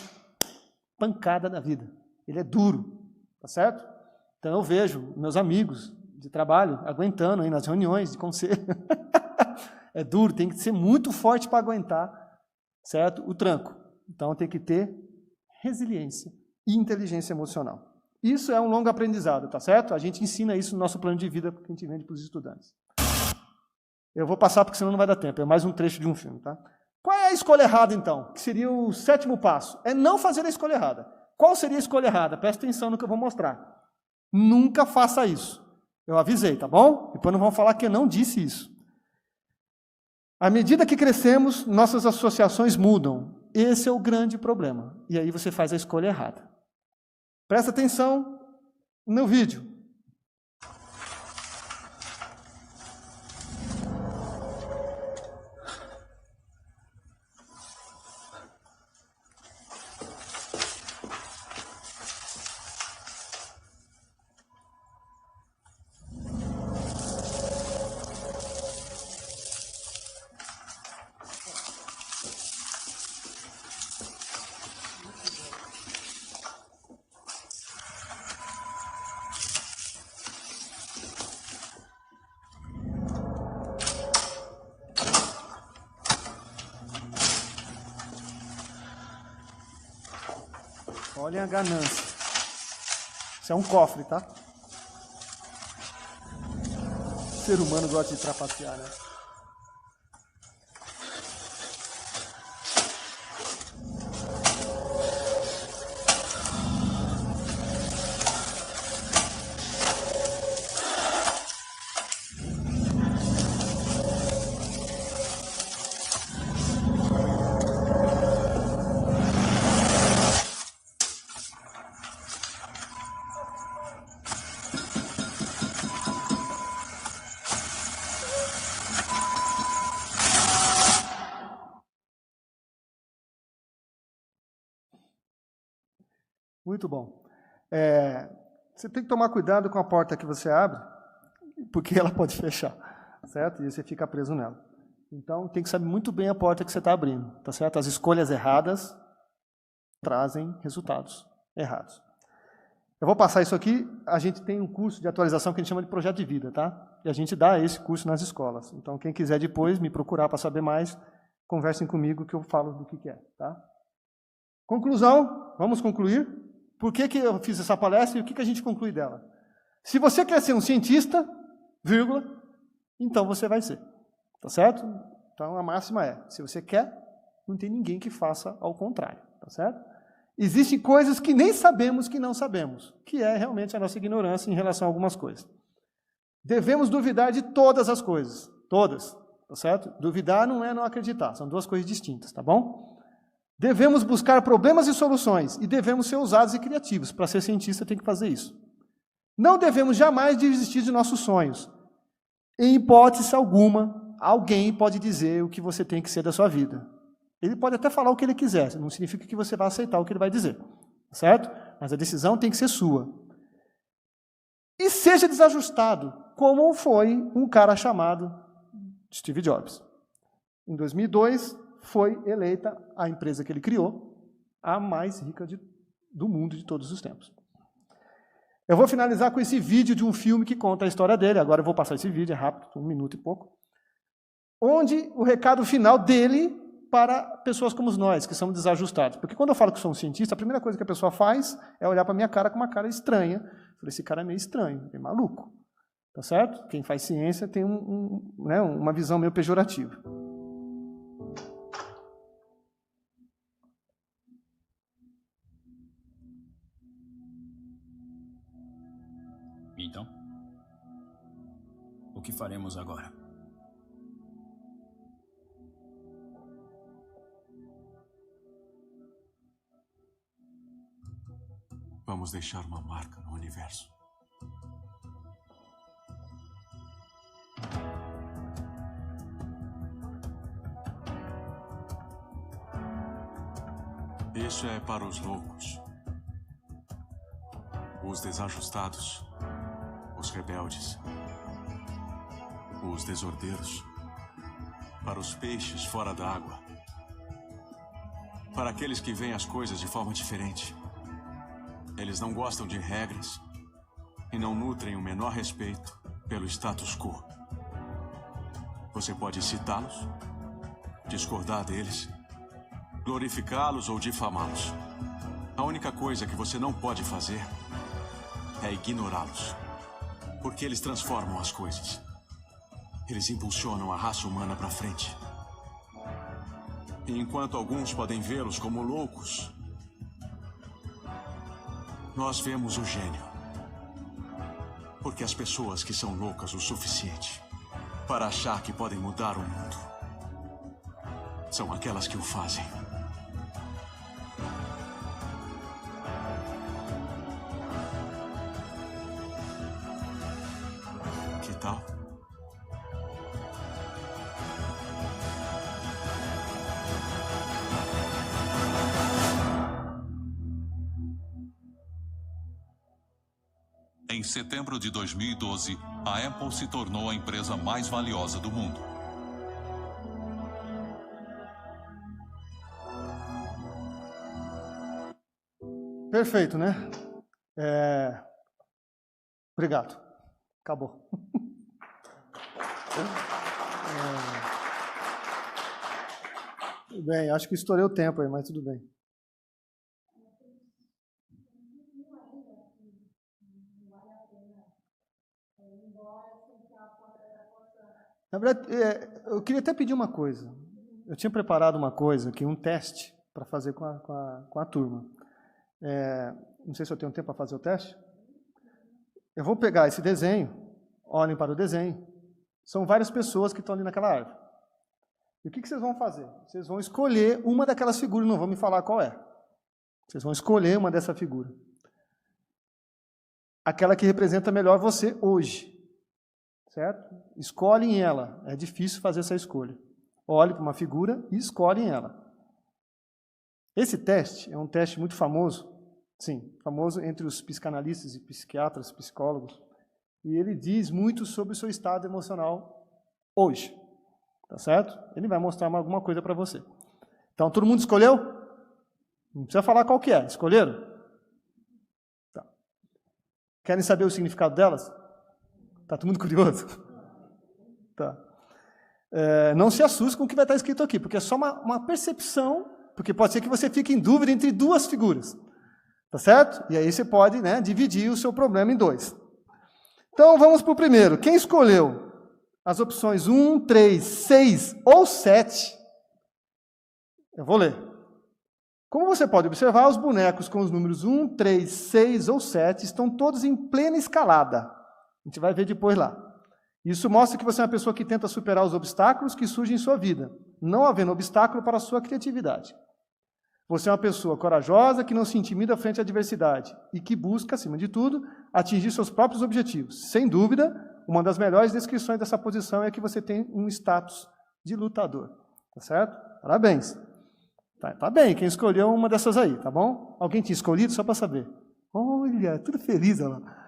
pancada da vida. Ele é duro, tá certo? Então eu vejo meus amigos de trabalho aguentando aí nas reuniões de conselho. É duro, tem que ser muito forte para aguentar, certo? O tranco. Então tem que ter resiliência e inteligência emocional. Isso é um longo aprendizado, tá certo? A gente ensina isso no nosso plano de vida que a gente vende para os estudantes. Eu vou passar porque senão não vai dar tempo, é mais um trecho de um filme, tá? Qual é a escolha errada então? Que seria o 7º passo. É não fazer a escolha errada. Qual seria a escolha errada? Presta atenção no que eu vou mostrar. Nunca faça isso. Eu avisei, tá bom? Depois não vão falar que eu não disse isso. À medida que crescemos, nossas associações mudam. Esse é o grande problema. E aí você faz a escolha errada. Presta atenção no vídeo. Olhem a ganância. Isso é um cofre, tá? O ser humano gosta de trapacear, né? Muito bom. Você tem que tomar cuidado com a porta que você abre, porque ela pode fechar, certo? E você fica preso nela. Então, tem que saber muito bem a porta que você está abrindo, tá certo? As escolhas erradas trazem resultados errados. Eu vou passar isso aqui. A gente tem um curso de atualização que a gente chama de projeto de vida, tá? E a gente dá esse curso nas escolas. Então, quem quiser depois me procurar para saber mais, conversem comigo que eu falo do que é, tá? Conclusão, vamos concluir. Por que eu fiz essa palestra e o que a gente conclui dela? Se você quer ser um cientista, vírgula, então você vai ser. Tá certo? Então a máxima é, se você quer, não tem ninguém que faça ao contrário. Tá certo? Existem coisas que nem sabemos que não sabemos, que é realmente a nossa ignorância em relação a algumas coisas. Devemos duvidar de todas as coisas. Todas. Tá certo? Duvidar não é não acreditar. São 2 coisas distintas, tá bom? Devemos buscar problemas e soluções e devemos ser ousados e criativos. Para ser cientista tem que fazer isso. Não devemos jamais desistir de nossos sonhos. Em hipótese alguma, alguém pode dizer o que você tem que ser da sua vida. Ele pode até falar o que ele quiser, não significa que você vai aceitar o que ele vai dizer. Certo? Mas a decisão tem que ser sua. E seja desajustado, como foi um cara chamado Steve Jobs. Em 2002... foi eleita a empresa que ele criou a mais rica do mundo de todos os tempos. Eu vou finalizar com esse vídeo de um filme que conta a história dele. Agora eu vou passar esse vídeo, é rápido, 1 minuto e pouco. Onde o recado final dele para pessoas como nós, que somos desajustados. Porque quando eu falo que sou um cientista, a primeira coisa que a pessoa faz é olhar para a minha cara com uma cara estranha. Eu falei, esse cara é meio estranho, é maluco. Tá certo? Quem faz ciência tem uma visão meio pejorativa. Então, o que faremos agora? Vamos deixar uma marca no universo. Isso é para os loucos, os desajustados, os rebeldes, os desordeiros, para os peixes fora d'água, para aqueles que veem as coisas de forma diferente. Eles não gostam de regras e não nutrem o menor respeito pelo status quo. Você pode citá-los, discordar deles, glorificá-los ou difamá-los. A única coisa que você não pode fazer é ignorá-los, porque eles transformam as coisas. Eles impulsionam a raça humana para frente. E enquanto alguns podem vê-los como loucos, nós vemos o gênio. Porque as pessoas que são loucas o suficiente para achar que podem mudar o mundo são aquelas que o fazem. Que tal? Em setembro de 2012, a Apple se tornou a empresa mais valiosa do mundo. Perfeito, né? Obrigado. Acabou. Tudo bem, acho que estourei o tempo aí, mas tudo bem. Na verdade, eu queria até pedir uma coisa. Eu tinha preparado uma coisa aqui, um teste para fazer com a turma. Não sei se eu tenho tempo para fazer o teste. Eu vou pegar esse desenho, olhem para o desenho. São várias pessoas que estão ali naquela árvore. E o que vocês vão fazer? Vocês vão escolher uma daquelas figuras, não vão me falar qual é. Vocês vão escolher uma dessa figura. Aquela que representa melhor você hoje. Certo? Escolhem ela. É difícil fazer essa escolha. Olhe para uma figura e escolhem ela. Esse teste é um teste muito famoso. Sim, famoso entre os psicanalistas e psiquiatras, psicólogos. E ele diz muito sobre o seu estado emocional hoje. Tá certo? Ele vai mostrar alguma coisa para você. Então, todo mundo escolheu? Não precisa falar qual que é. Escolheram? Tá. Querem saber o significado delas? Tá todo mundo curioso? Tá. Não se assuste com o que vai estar escrito aqui, porque é só uma percepção, porque pode ser que você fique em dúvida entre duas figuras. Tá certo? E aí você pode, né, dividir o seu problema em dois. Então, vamos para o primeiro. Quem escolheu as opções 1, 3, 6 ou 7? Eu vou ler. Como você pode observar, os bonecos com os números 1, 3, 6 ou 7 estão todos em plena escalada. A gente vai ver depois lá. Isso mostra que você é uma pessoa que tenta superar os obstáculos que surgem em sua vida, não havendo obstáculo para a sua criatividade. Você é uma pessoa corajosa que não se intimida frente à adversidade e que busca, acima de tudo, atingir seus próprios objetivos. Sem dúvida, uma das melhores descrições dessa posição é que você tem um status de lutador. Tá certo? Parabéns. Tá bem, quem escolheu uma dessas aí, tá bom? Alguém tinha escolhido só para saber? Olha, tudo feliz, olha lá.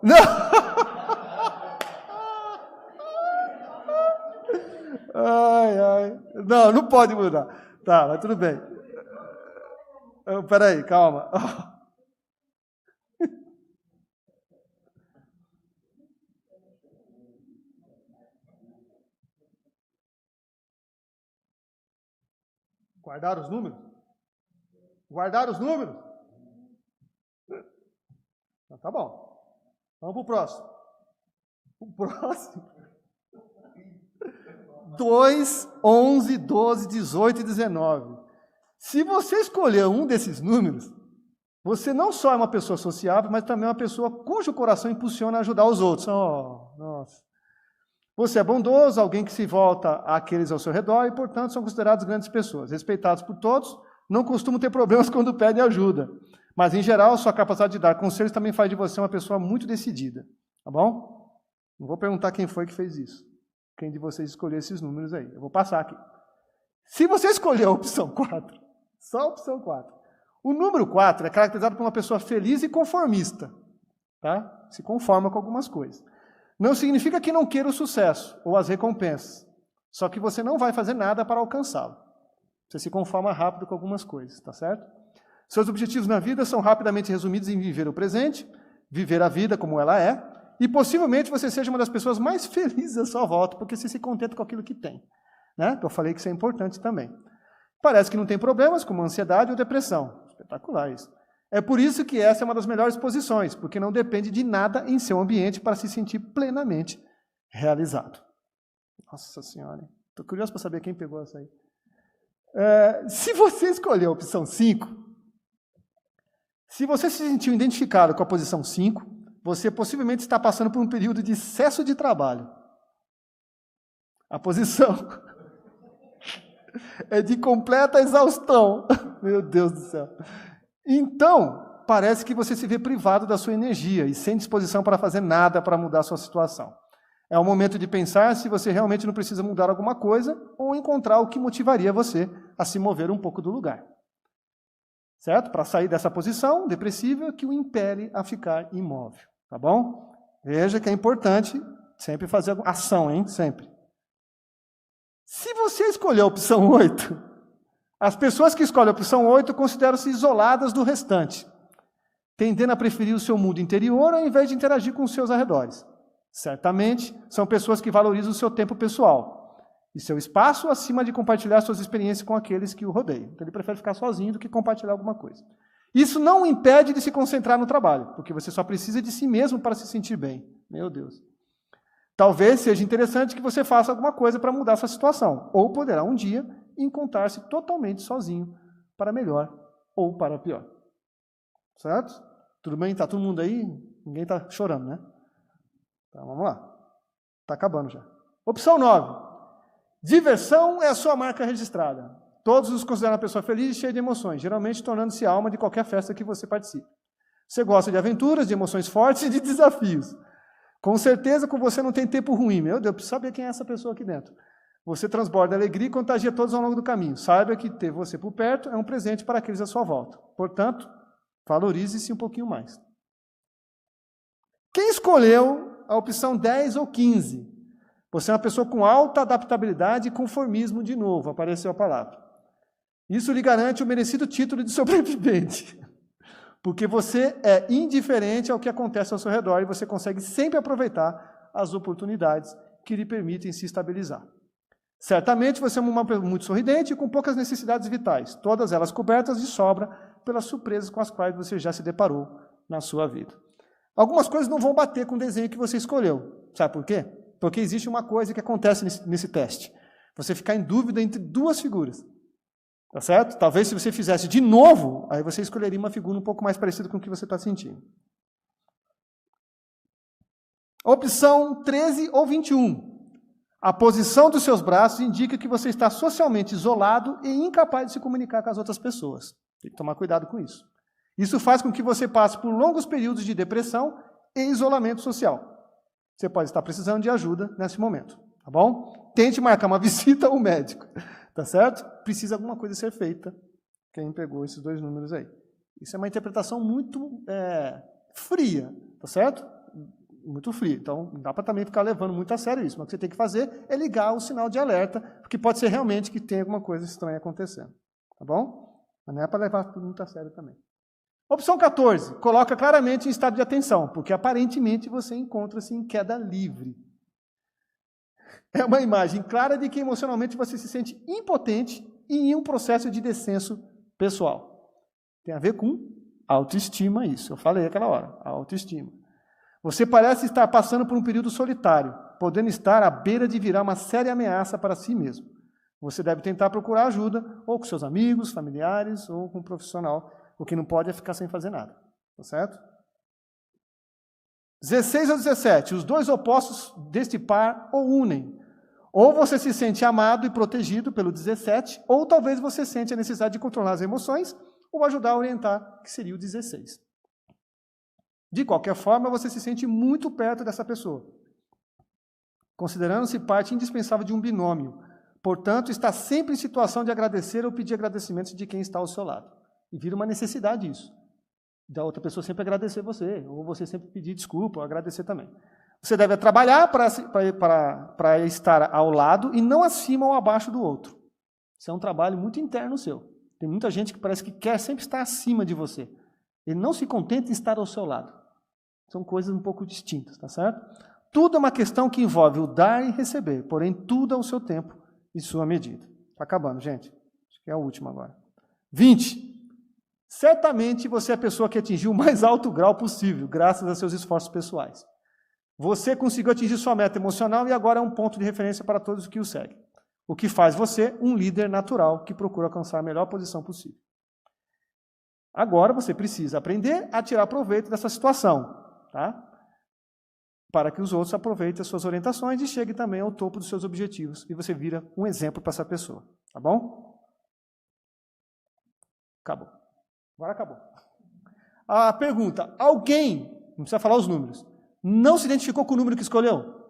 Não! Ai. Não pode mudar. Tá, mas tudo bem. Peraí, calma. Guardar os números? Guardar os números? Então, tá bom. Vamos para o próximo. O próximo. 2, 11, 12, 18 e 19. Se você escolher um desses números, Você não só é uma pessoa sociável, mas também é uma pessoa cujo coração impulsiona a ajudar os outros. Oh, nossa. Você é bondoso, alguém que se volta àqueles ao seu redor e, portanto, são considerados grandes pessoas, respeitados por todos, não costumam ter problemas quando pedem ajuda. Mas, em geral, sua capacidade de dar conselhos também faz de você uma pessoa muito decidida. Tá bom? Não vou perguntar quem foi que fez isso. Quem de vocês escolheu esses números aí. Eu vou passar aqui. Se você escolheu a opção 4, só a opção 4, o número 4 é caracterizado por uma pessoa feliz e conformista. Tá? Se conforma com algumas coisas. Não significa que não queira o sucesso ou as recompensas. Só que você não vai fazer nada para alcançá-lo. Você se conforma rápido com algumas coisas, tá certo? Seus objetivos na vida são rapidamente resumidos em viver o presente, viver a vida como ela é, e possivelmente você seja uma das pessoas mais felizes à sua volta, porque você se contenta com aquilo que tem. Né? Eu falei que isso é importante também. Parece que não tem problemas, como ansiedade ou depressão. Espetacular isso. É por isso que essa é uma das melhores posições, porque não depende de nada em seu ambiente para se sentir plenamente realizado. Nossa Senhora, estou curioso para saber quem pegou essa aí. Se você escolher a opção 5, se você se sentiu identificado com a posição 5, você possivelmente está passando por um período de excesso de trabalho. A posição é de completa exaustão. Meu Deus do céu. Então, parece que você se vê privado da sua energia e sem disposição para fazer nada para mudar a sua situação. É o momento de pensar se você realmente não precisa mudar alguma coisa ou encontrar o que motivaria você a se mover um pouco do lugar. Certo? Para sair dessa posição depressiva que o impele a ficar imóvel. Tá bom? Veja que é importante sempre fazer ação, hein? Sempre. Se você escolher a opção 8, as pessoas que escolhem a opção 8 consideram-se isoladas do restante, tendendo a preferir o seu mundo interior ao invés de interagir com os seus arredores. Certamente, são pessoas que valorizam o seu tempo pessoal e seu espaço acima de compartilhar suas experiências com aqueles que o rodeiam. Então, ele prefere ficar sozinho do que compartilhar alguma coisa. Isso não o impede de se concentrar no trabalho, porque você só precisa de si mesmo para se sentir bem. Meu Deus. Talvez seja interessante que você faça alguma coisa para mudar essa situação, ou poderá um dia encontrar-se totalmente sozinho, para melhor ou para pior. Certo? Tudo bem? Está todo mundo aí? Ninguém está chorando, né? Então, vamos lá. Está acabando já. Opção 9. Diversão é a sua marca registrada. Todos os consideram uma pessoa feliz e cheia de emoções, geralmente tornando-se alma de qualquer festa que você participe. Você gosta de aventuras, de emoções fortes e de desafios. Com certeza, com você não tem tempo ruim. Meu Deus, eu preciso saber quem é essa pessoa aqui dentro. Você transborda alegria e contagia todos ao longo do caminho. Saiba que ter você por perto é um presente para aqueles à sua volta. Portanto, valorize-se um pouquinho mais. Quem escolheu a opção 10 ou 15? Você é uma pessoa com alta adaptabilidade e conformismo de novo, apareceu a palavra. Isso lhe garante o merecido título de sobrevivente. Porque você é indiferente ao que acontece ao seu redor e você consegue sempre aproveitar as oportunidades que lhe permitem se estabilizar. Certamente você é uma pessoa muito sorridente e com poucas necessidades vitais, todas elas cobertas de sobra pelas surpresas com as quais você já se deparou na sua vida. Algumas coisas não vão bater com o desenho que você escolheu. Sabe por quê? Porque existe uma coisa que acontece nesse teste. Você ficar em dúvida entre duas figuras. Tá certo? Talvez se você fizesse de novo, aí você escolheria uma figura um pouco mais parecida com o que você está sentindo. Opção 13 ou 21. A posição dos seus braços indica que você está socialmente isolado e incapaz de se comunicar com as outras pessoas. Tem que tomar cuidado com isso. Isso faz com que você passe por longos períodos de depressão e isolamento social. Você pode estar precisando de ajuda nesse momento, tá bom? Tente marcar uma visita ao médico. Tá certo? Precisa alguma coisa ser feita. Quem pegou esses dois números aí? Isso é uma interpretação muito fria, tá certo? Muito fria. Então, não dá para também ficar levando muito a sério isso. Mas o que você tem que fazer é ligar o sinal de alerta, porque pode ser realmente que tem alguma coisa estranha acontecendo. Tá bom? Mas não é para levar tudo muito a sério também. Opção 14. Coloca claramente em estado de atenção, porque aparentemente você encontra-se em queda livre. É uma imagem clara de que emocionalmente você se sente impotente e em um processo de descenso pessoal. Tem a ver com autoestima isso. Eu falei aquela hora, autoestima. Você parece estar passando por um período solitário, podendo estar à beira de virar uma séria ameaça para si mesmo. Você deve tentar procurar ajuda, ou com seus amigos, familiares, ou com um profissional, O que não pode é ficar sem fazer nada. Tá certo? 16 ou 17. Os dois opostos deste par o unem. Ou você se sente amado e protegido pelo 17, ou talvez você sente a necessidade de controlar as emoções ou ajudar a orientar, que seria o 16. De qualquer forma, você se sente muito perto dessa pessoa, considerando-se parte indispensável de um binômio. Portanto, está sempre em situação de agradecer ou pedir agradecimentos de quem está ao seu lado. E vira uma necessidade isso. Da outra pessoa sempre agradecer você, ou você sempre pedir desculpa, ou agradecer também. Você deve trabalhar para estar ao lado e não acima ou abaixo do outro. Isso é um trabalho muito interno seu. Tem muita gente que parece que quer sempre estar acima de você. Ele não se contenta em estar ao seu lado. São coisas um pouco distintas, tá certo? Tudo é uma questão que envolve o dar e receber, porém tudo ao seu tempo e sua medida. Está acabando, gente. Acho que é a última agora. 20. Certamente você é a pessoa que atingiu o mais alto grau possível, graças a seus esforços pessoais. Você conseguiu atingir sua meta emocional e agora é um ponto de referência para todos que o seguem. O que faz você um líder natural que procura alcançar a melhor posição possível. Agora você precisa aprender a tirar proveito dessa situação, tá? Para que os outros aproveitem as suas orientações e cheguem também ao topo dos seus objetivos. E você vira um exemplo para essa pessoa, tá bom? Acabou. Agora acabou. A pergunta, alguém, não precisa falar os números, não se identificou com o número que escolheu?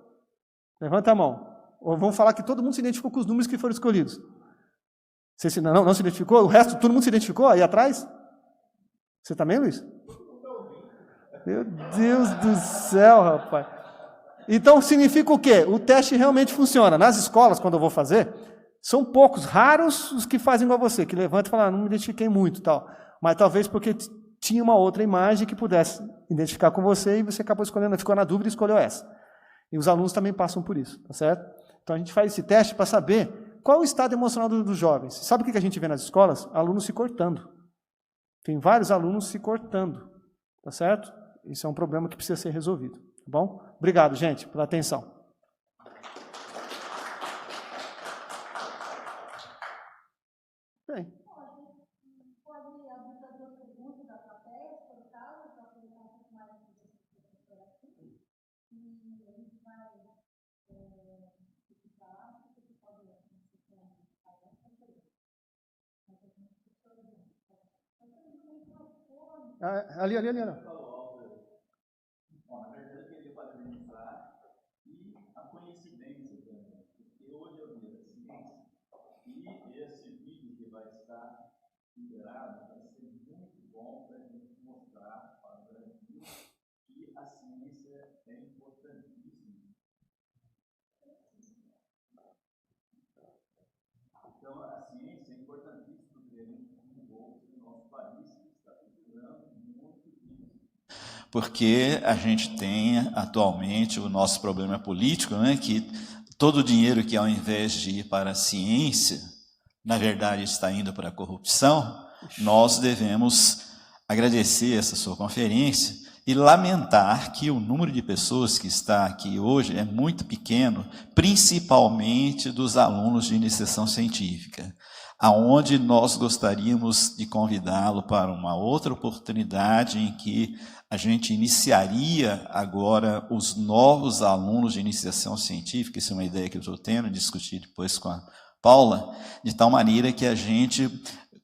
Levanta a mão. Ou vamos falar que todo mundo se identificou com os números que foram escolhidos. Você não se identificou? O resto, todo mundo se identificou aí atrás? Você também, Luiz? Meu Deus do céu, rapaz. Então, significa o quê? O teste realmente funciona. Nas escolas, quando eu vou fazer, são poucos, raros os que fazem igual você, que levantam e falam, não me identifiquei muito, tal. Mas talvez porque tinha uma outra imagem que pudesse identificar com você e você acabou escolhendo, ficou na dúvida e escolheu essa. E os alunos também passam por isso, tá certo? Então a gente faz esse teste para saber qual é o estado emocional dos jovens. Sabe o que a gente vê nas escolas? Alunos se cortando. Tem vários alunos se cortando, tá certo? Isso é um problema que precisa ser resolvido, tá bom? Obrigado, gente, pela atenção. Bem. Ali. Bom, na verdade, eu queria parabenizar e a coincidência também, porque hoje é o dia da ciência e esse vídeo que vai estar liberado vai ser muito bom para a gente mostrar para o Brasil que a ciência é importantíssima. Então, a ciência é importantíssima para a gente desenvolver o nosso país, que está precisando muito disso. Porque a gente tem atualmente o nosso problema político, né, que todo o dinheiro que ao invés de ir para a ciência, na verdade está indo para a corrupção, nós devemos agradecer essa sua conferência e lamentar que o número de pessoas que está aqui hoje é muito pequeno, principalmente dos alunos de iniciação científica, aonde nós gostaríamos de convidá-lo para uma outra oportunidade em que a gente iniciaria agora os novos alunos de iniciação científica, isso é uma ideia que eu estou tendo, discutir depois com a Paula, de tal maneira que a gente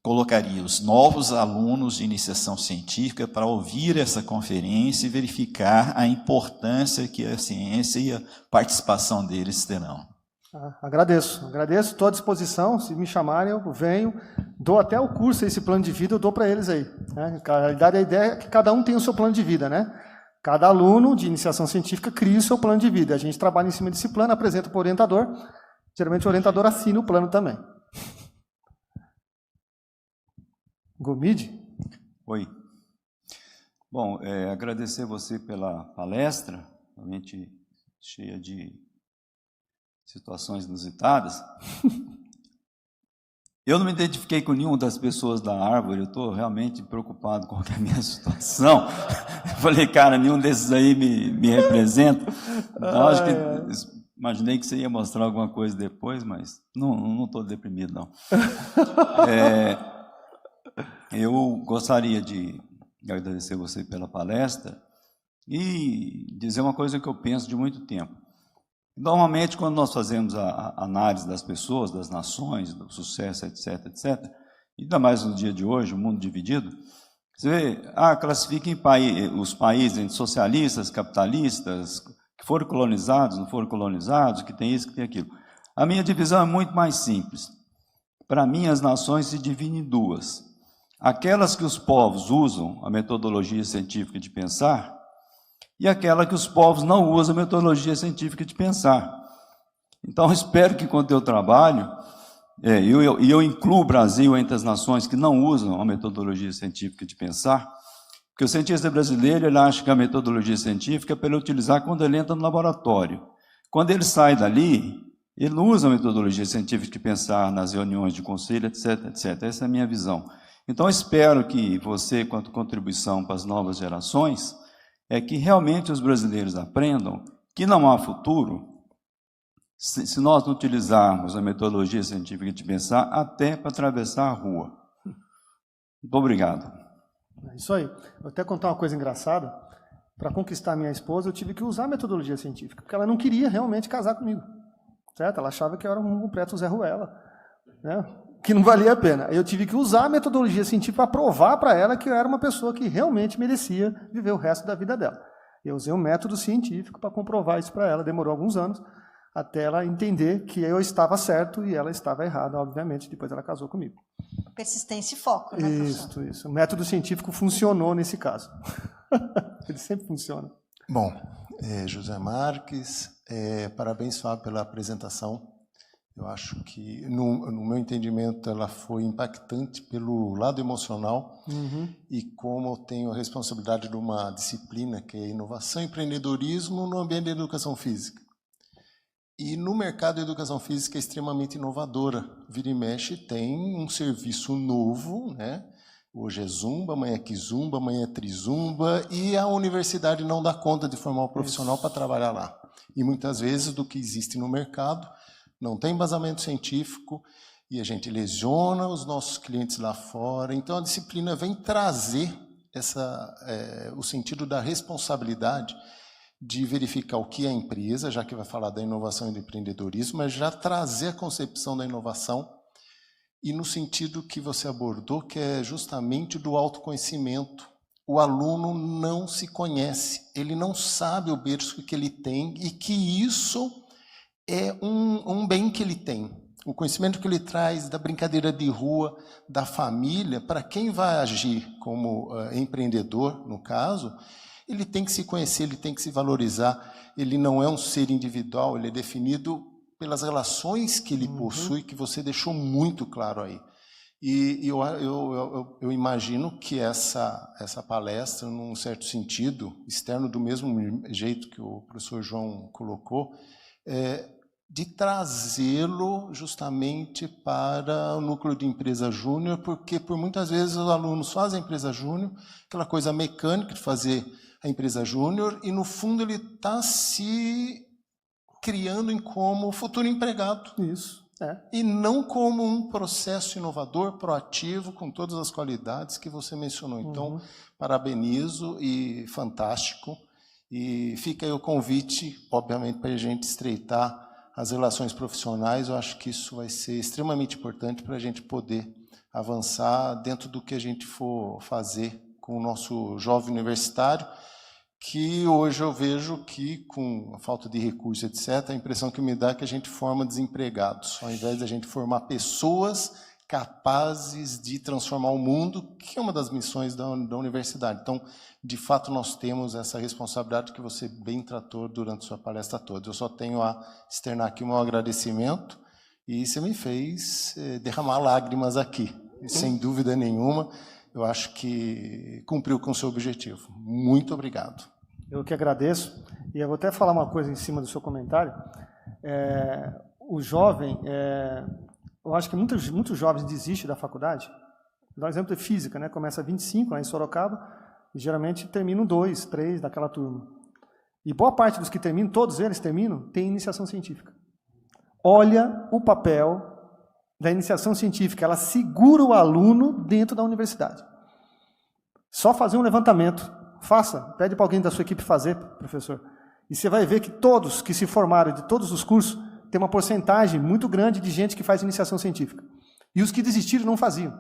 colocaria os novos alunos de iniciação científica para ouvir essa conferência e verificar a importância que a ciência e a participação deles terão. Agradeço, estou à disposição, se me chamarem eu venho, dou até o curso, esse plano de vida eu dou para eles aí. Né? Na realidade a ideia é que cada um tem o seu plano de vida, né? Cada aluno de iniciação científica cria o seu plano de vida, a gente trabalha em cima desse plano, apresenta para o orientador, geralmente o orientador assina o plano também. Gomide? Oi. Bom, agradecer você pela palestra, realmente cheia de situações inusitadas. Eu não me identifiquei com nenhuma das pessoas da árvore, eu estou realmente preocupado com a minha situação. Eu falei, cara, nenhum desses aí me representa. Então, acho que imaginei que você ia mostrar alguma coisa depois, mas não estou deprimido, não. Eu gostaria de agradecer você pela palestra e dizer uma coisa que eu penso de muito tempo. Normalmente, quando nós fazemos a análise das pessoas, das nações, do sucesso, etc., etc., ainda mais no dia de hoje, o mundo dividido, você vê, classifica os países entre socialistas, capitalistas, que foram colonizados, não foram colonizados, que tem isso, que tem aquilo. A minha divisão é muito mais simples. Para mim, as nações se dividem em duas. Aquelas que os povos usam a metodologia científica de pensar e aquela que os povos não usam a metodologia científica de pensar. Então, espero que com o teu trabalho, eu incluo o Brasil entre as nações que não usam a metodologia científica de pensar, porque o cientista brasileiro ele acha que a metodologia científica é para ele utilizar quando ele entra no laboratório. Quando ele sai dali, ele não usa a metodologia científica de pensar nas reuniões de conselho, etc., etc. Essa é a minha visão. Então, espero que você, quanto contribuição para as novas gerações, que realmente os brasileiros aprendam que não há futuro se nós não utilizarmos a metodologia científica de pensar até para atravessar a rua. Muito obrigado. É isso aí. Vou até contar uma coisa engraçada. Para conquistar minha esposa, eu tive que usar a metodologia científica, porque ela não queria realmente casar comigo. Certo? Ela achava que eu era um completo Zé Ruela, né? Que não valia a pena. Eu tive que usar a metodologia científica para provar para ela que eu era uma pessoa que realmente merecia viver o resto da vida dela. Eu usei um método científico para comprovar isso para ela. Demorou alguns anos até ela entender que eu estava certo e ela estava errada, obviamente. Depois ela casou comigo. Persistência e foco, né, professor? Isso. O método científico funcionou nesse caso. Ele sempre funciona. Bom, José Marques, parabéns, Fábio, pela apresentação. Eu acho que, no meu entendimento, ela foi impactante pelo lado emocional. E como eu tenho a responsabilidade de uma disciplina que é inovação e empreendedorismo no ambiente da educação física. E no mercado da educação física é extremamente inovadora. Vira e mexe tem um serviço novo, né? Hoje é Zumba, amanhã é Kizumba, amanhã é Trizumba, e a universidade não dá conta de formar um profissional para trabalhar lá. E muitas vezes do que existe no mercado não tem embasamento científico e a gente lesiona os nossos clientes lá fora. Então a disciplina vem trazer o sentido da responsabilidade de verificar o que é a empresa, já que vai falar da inovação e do empreendedorismo, mas já trazer a concepção da inovação e no sentido que você abordou, que é justamente do autoconhecimento. O aluno não se conhece, ele não sabe o berço que ele tem e que isso é um bem que ele tem. O conhecimento que ele traz da brincadeira de rua, da família, para quem vai agir como empreendedor, no caso, ele tem que se conhecer, ele tem que se valorizar. Ele não é um ser individual, ele é definido pelas relações que ele possui, que você deixou muito claro aí. E eu imagino que essa palestra, num certo sentido, externo do mesmo jeito que o professor João colocou, de trazê-lo justamente para o núcleo de empresa júnior, porque por muitas vezes os alunos fazem a empresa júnior, aquela coisa mecânica de fazer a empresa júnior, e no fundo ele está se criando como futuro empregado. Isso. E não como um processo inovador, proativo, com todas as qualidades que você mencionou. Então, parabenizo e fantástico. E fica aí o convite, obviamente, para a gente estreitar as relações profissionais. Eu acho que isso vai ser extremamente importante para a gente poder avançar dentro do que a gente for fazer com o nosso jovem universitário, que hoje eu vejo que, com a falta de recursos, etc., a impressão que me dá é que a gente forma desempregados, ao invés de a gente formar pessoas capazes de transformar o mundo, que é uma das missões da universidade. Então, de fato, nós temos essa responsabilidade que você bem tratou durante a sua palestra toda. Eu só tenho a externar aqui o meu agradecimento, e você me fez derramar lágrimas aqui, sem dúvida nenhuma. Eu acho que cumpriu com o seu objetivo. Muito obrigado. Eu que agradeço. E eu vou até falar uma coisa em cima do seu comentário. O jovem, eu acho que muitos jovens desistem da faculdade. Vou dar um exemplo de física, né? Começa a 25 lá em Sorocaba e geralmente terminam 2, 3 daquela turma. E boa parte dos que terminam, todos eles terminam, tem iniciação científica. Olha o papel da iniciação científica, ela segura o aluno dentro da universidade. Só fazer um levantamento. Faça, pede para alguém da sua equipe fazer, professor. E você vai ver que todos que se formaram de todos os cursos, tem uma porcentagem muito grande de gente que faz iniciação científica. E os que desistiram não faziam.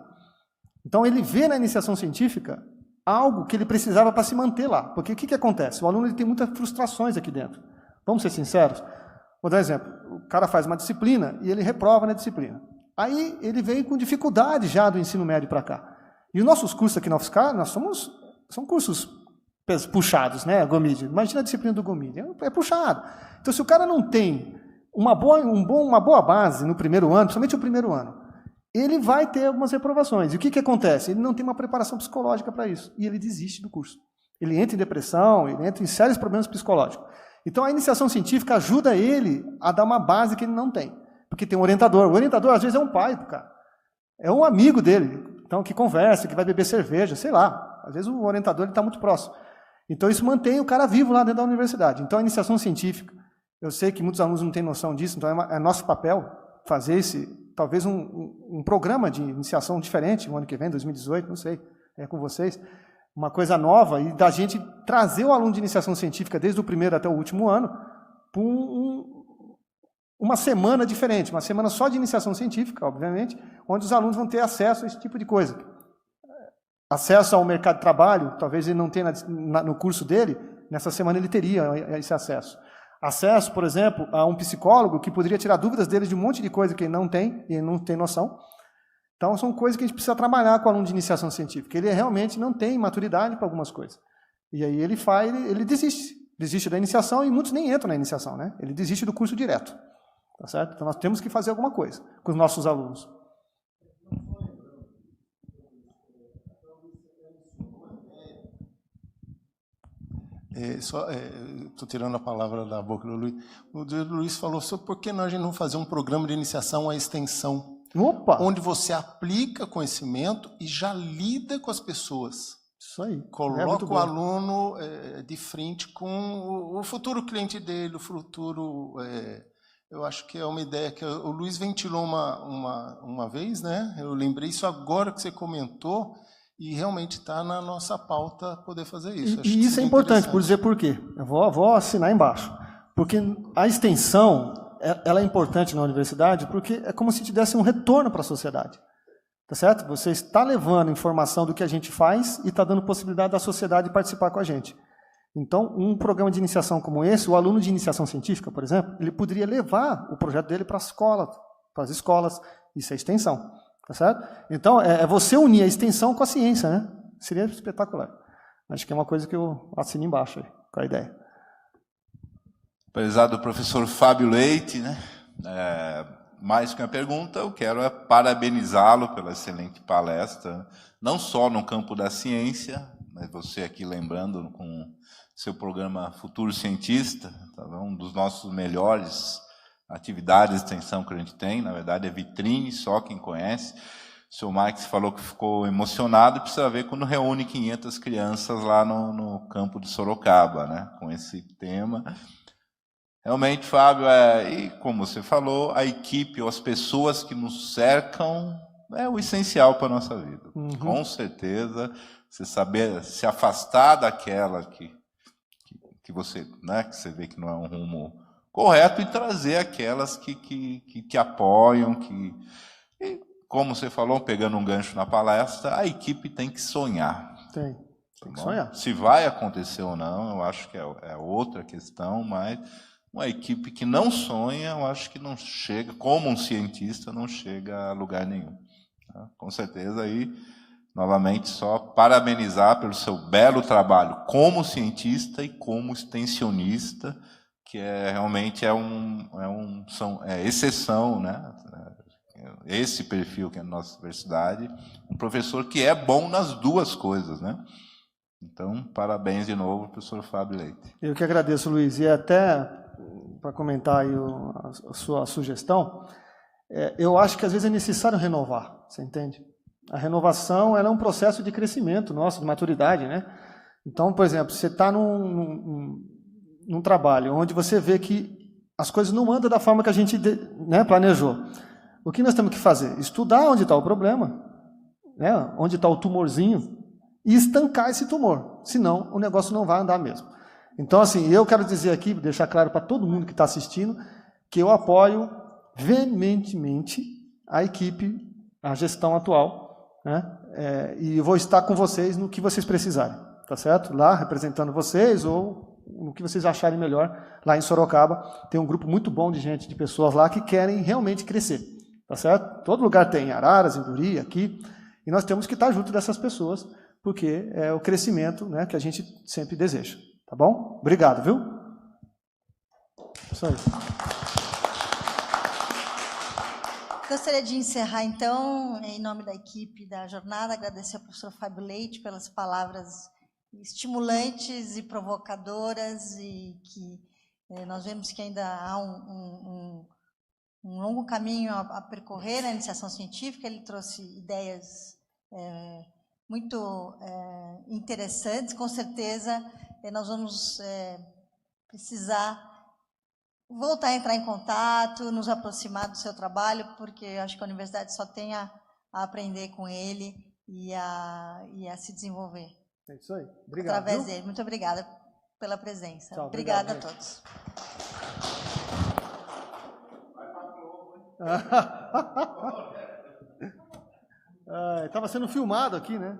Então ele vê na iniciação científica algo que ele precisava para se manter lá. Porque o que acontece? O aluno ele tem muitas frustrações aqui dentro. Vamos ser sinceros? Vou dar um exemplo. O cara faz uma disciplina e ele reprova na disciplina. Aí ele vem com dificuldade já do ensino médio para cá. E os nossos cursos aqui na UFSCar, são cursos puxados, né? Gomide. Imagina a disciplina do Gomide. É puxado. Então, se o cara não tem uma boa base no primeiro ano, principalmente o primeiro ano, ele vai ter algumas reprovações. E o que acontece? Ele não tem uma preparação psicológica para isso. E ele desiste do curso. Ele entra em depressão, ele entra em sérios problemas psicológicos. Então, a iniciação científica ajuda ele a dar uma base que ele não tem. Porque tem um orientador. O orientador, às vezes, é um pai do cara. É um amigo dele, então, que conversa, que vai beber cerveja, sei lá. Às vezes, o orientador está muito próximo. Então, isso mantém o cara vivo lá dentro da universidade. Então, a iniciação científica, eu sei que muitos alunos não têm noção disso, então é nosso papel fazer talvez um programa de iniciação diferente, no ano que vem, 2018, não sei, com vocês, uma coisa nova, e da gente trazer o aluno de iniciação científica, desde o primeiro até o último ano, para uma semana diferente, uma semana só de iniciação científica, obviamente, onde os alunos vão ter acesso a esse tipo de coisa. Acesso ao mercado de trabalho, talvez ele não tenha no curso dele, nessa semana ele teria esse acesso. Acesso, por exemplo, a um psicólogo que poderia tirar dúvidas dele de um monte de coisa que ele não tem, e ele não tem noção. Então, são coisas que a gente precisa trabalhar com o aluno de iniciação científica. Ele realmente não tem maturidade para algumas coisas. E aí ele desiste. Desiste da iniciação e muitos nem entram na iniciação, né? Ele desiste do curso direto. Tá certo? Então, nós temos que fazer alguma coisa com os nossos alunos. Estou tirando a palavra da boca do Luiz. O Luiz falou sobre por que nós não fazer um programa de iniciação à extensão. Opa! Onde você aplica conhecimento e já lida com as pessoas. Isso aí. Coloca o aluno de frente com o futuro cliente dele, o futuro... eu acho que é uma ideia que o Luiz ventilou uma vez, né? Eu lembrei isso agora que você comentou, e realmente está na nossa pauta poder fazer isso. E isso é importante, por dizer por quê. Eu vou assinar embaixo. Porque a extensão, ela é importante na universidade, porque é como se te desse um retorno para a sociedade. Tá certo? Você está levando informação do que a gente faz e está dando possibilidade da sociedade participar com a gente. Então, um programa de iniciação como esse, o aluno de iniciação científica, por exemplo, ele poderia levar o projeto dele para as escolas. Isso é extensão. Tá certo? Então, é você unir a extensão com a ciência, né? Seria espetacular. Acho que é uma coisa que eu assino embaixo aí, com a ideia. Prezado professor Fábio Leite, né? Mais que uma pergunta, eu quero parabenizá-lo pela excelente palestra, não só no campo da ciência, mas você aqui lembrando com seu programa Futuro Cientista, tá, um dos nossos melhores atividades de extensão que a gente tem, na verdade é vitrine, só quem conhece. O senhor Marques falou que ficou emocionado, precisa ver quando reúne 500 crianças lá no campo de Sorocaba, né, com esse tema. Realmente, Fábio, e como você falou, a equipe ou as pessoas que nos cercam é o essencial para a nossa vida. Uhum. Com certeza, você saber se afastar daquela que você, né, que você vê que não é um rumo correto, e trazer aquelas que te apoiam, e, como você falou, pegando um gancho na palestra, a equipe tem que sonhar. Tem que sonhar. Se vai acontecer ou não, eu acho que é outra questão, mas uma equipe que não sonha, eu acho que não chega, como um cientista, não chega a lugar nenhum. Tá? Com certeza, aí, novamente, só parabenizar pelo seu belo trabalho como cientista e como extensionista, que realmente é exceção, né? Esse perfil que é a nossa universidade, um professor que é bom nas duas coisas, né? Então, parabéns de novo, professor Fábio Leite. Eu que agradeço, Luiz, e até para comentar aí a sua sugestão, eu acho que às vezes é necessário renovar, você entende? A renovação ela é um processo de crescimento nosso, de maturidade, né? Então, por exemplo, você está num trabalho onde você vê que as coisas não andam da forma que a gente, né, planejou. O que nós temos que fazer? Estudar onde está o problema, né? Onde está o tumorzinho, e estancar esse tumor, senão o negócio não vai andar mesmo. Então, assim, eu quero dizer aqui, deixar claro para todo mundo que está assistindo, que eu apoio veementemente a equipe, a gestão atual, né? E vou estar com vocês no que vocês precisarem, tá certo? Lá, representando vocês, ou no que vocês acharem melhor, lá em Sorocaba, tem um grupo muito bom de gente, de pessoas lá que querem realmente crescer, tá certo? Todo lugar tem, Araras, Induri, aqui, e nós temos que estar junto dessas pessoas, porque é o crescimento, né, que a gente sempre deseja, tá bom? Obrigado, viu? Isso aí. Gostaria de encerrar, então, em nome da equipe da jornada, agradecer ao professor Fábio Leite pelas palavras estimulantes e provocadoras, e que nós vemos que ainda há um longo caminho a percorrer na iniciação científica. Ele trouxe ideias muito interessantes. Com certeza, nós vamos precisar voltar a entrar em contato, nos aproximar do seu trabalho, porque eu acho que a universidade só tem a aprender com ele e a se desenvolver. É isso aí. Obrigado. Através dele. Muito obrigada pela presença. Tchau, obrigada obrigado, a todos. Estava sendo filmado aqui, né?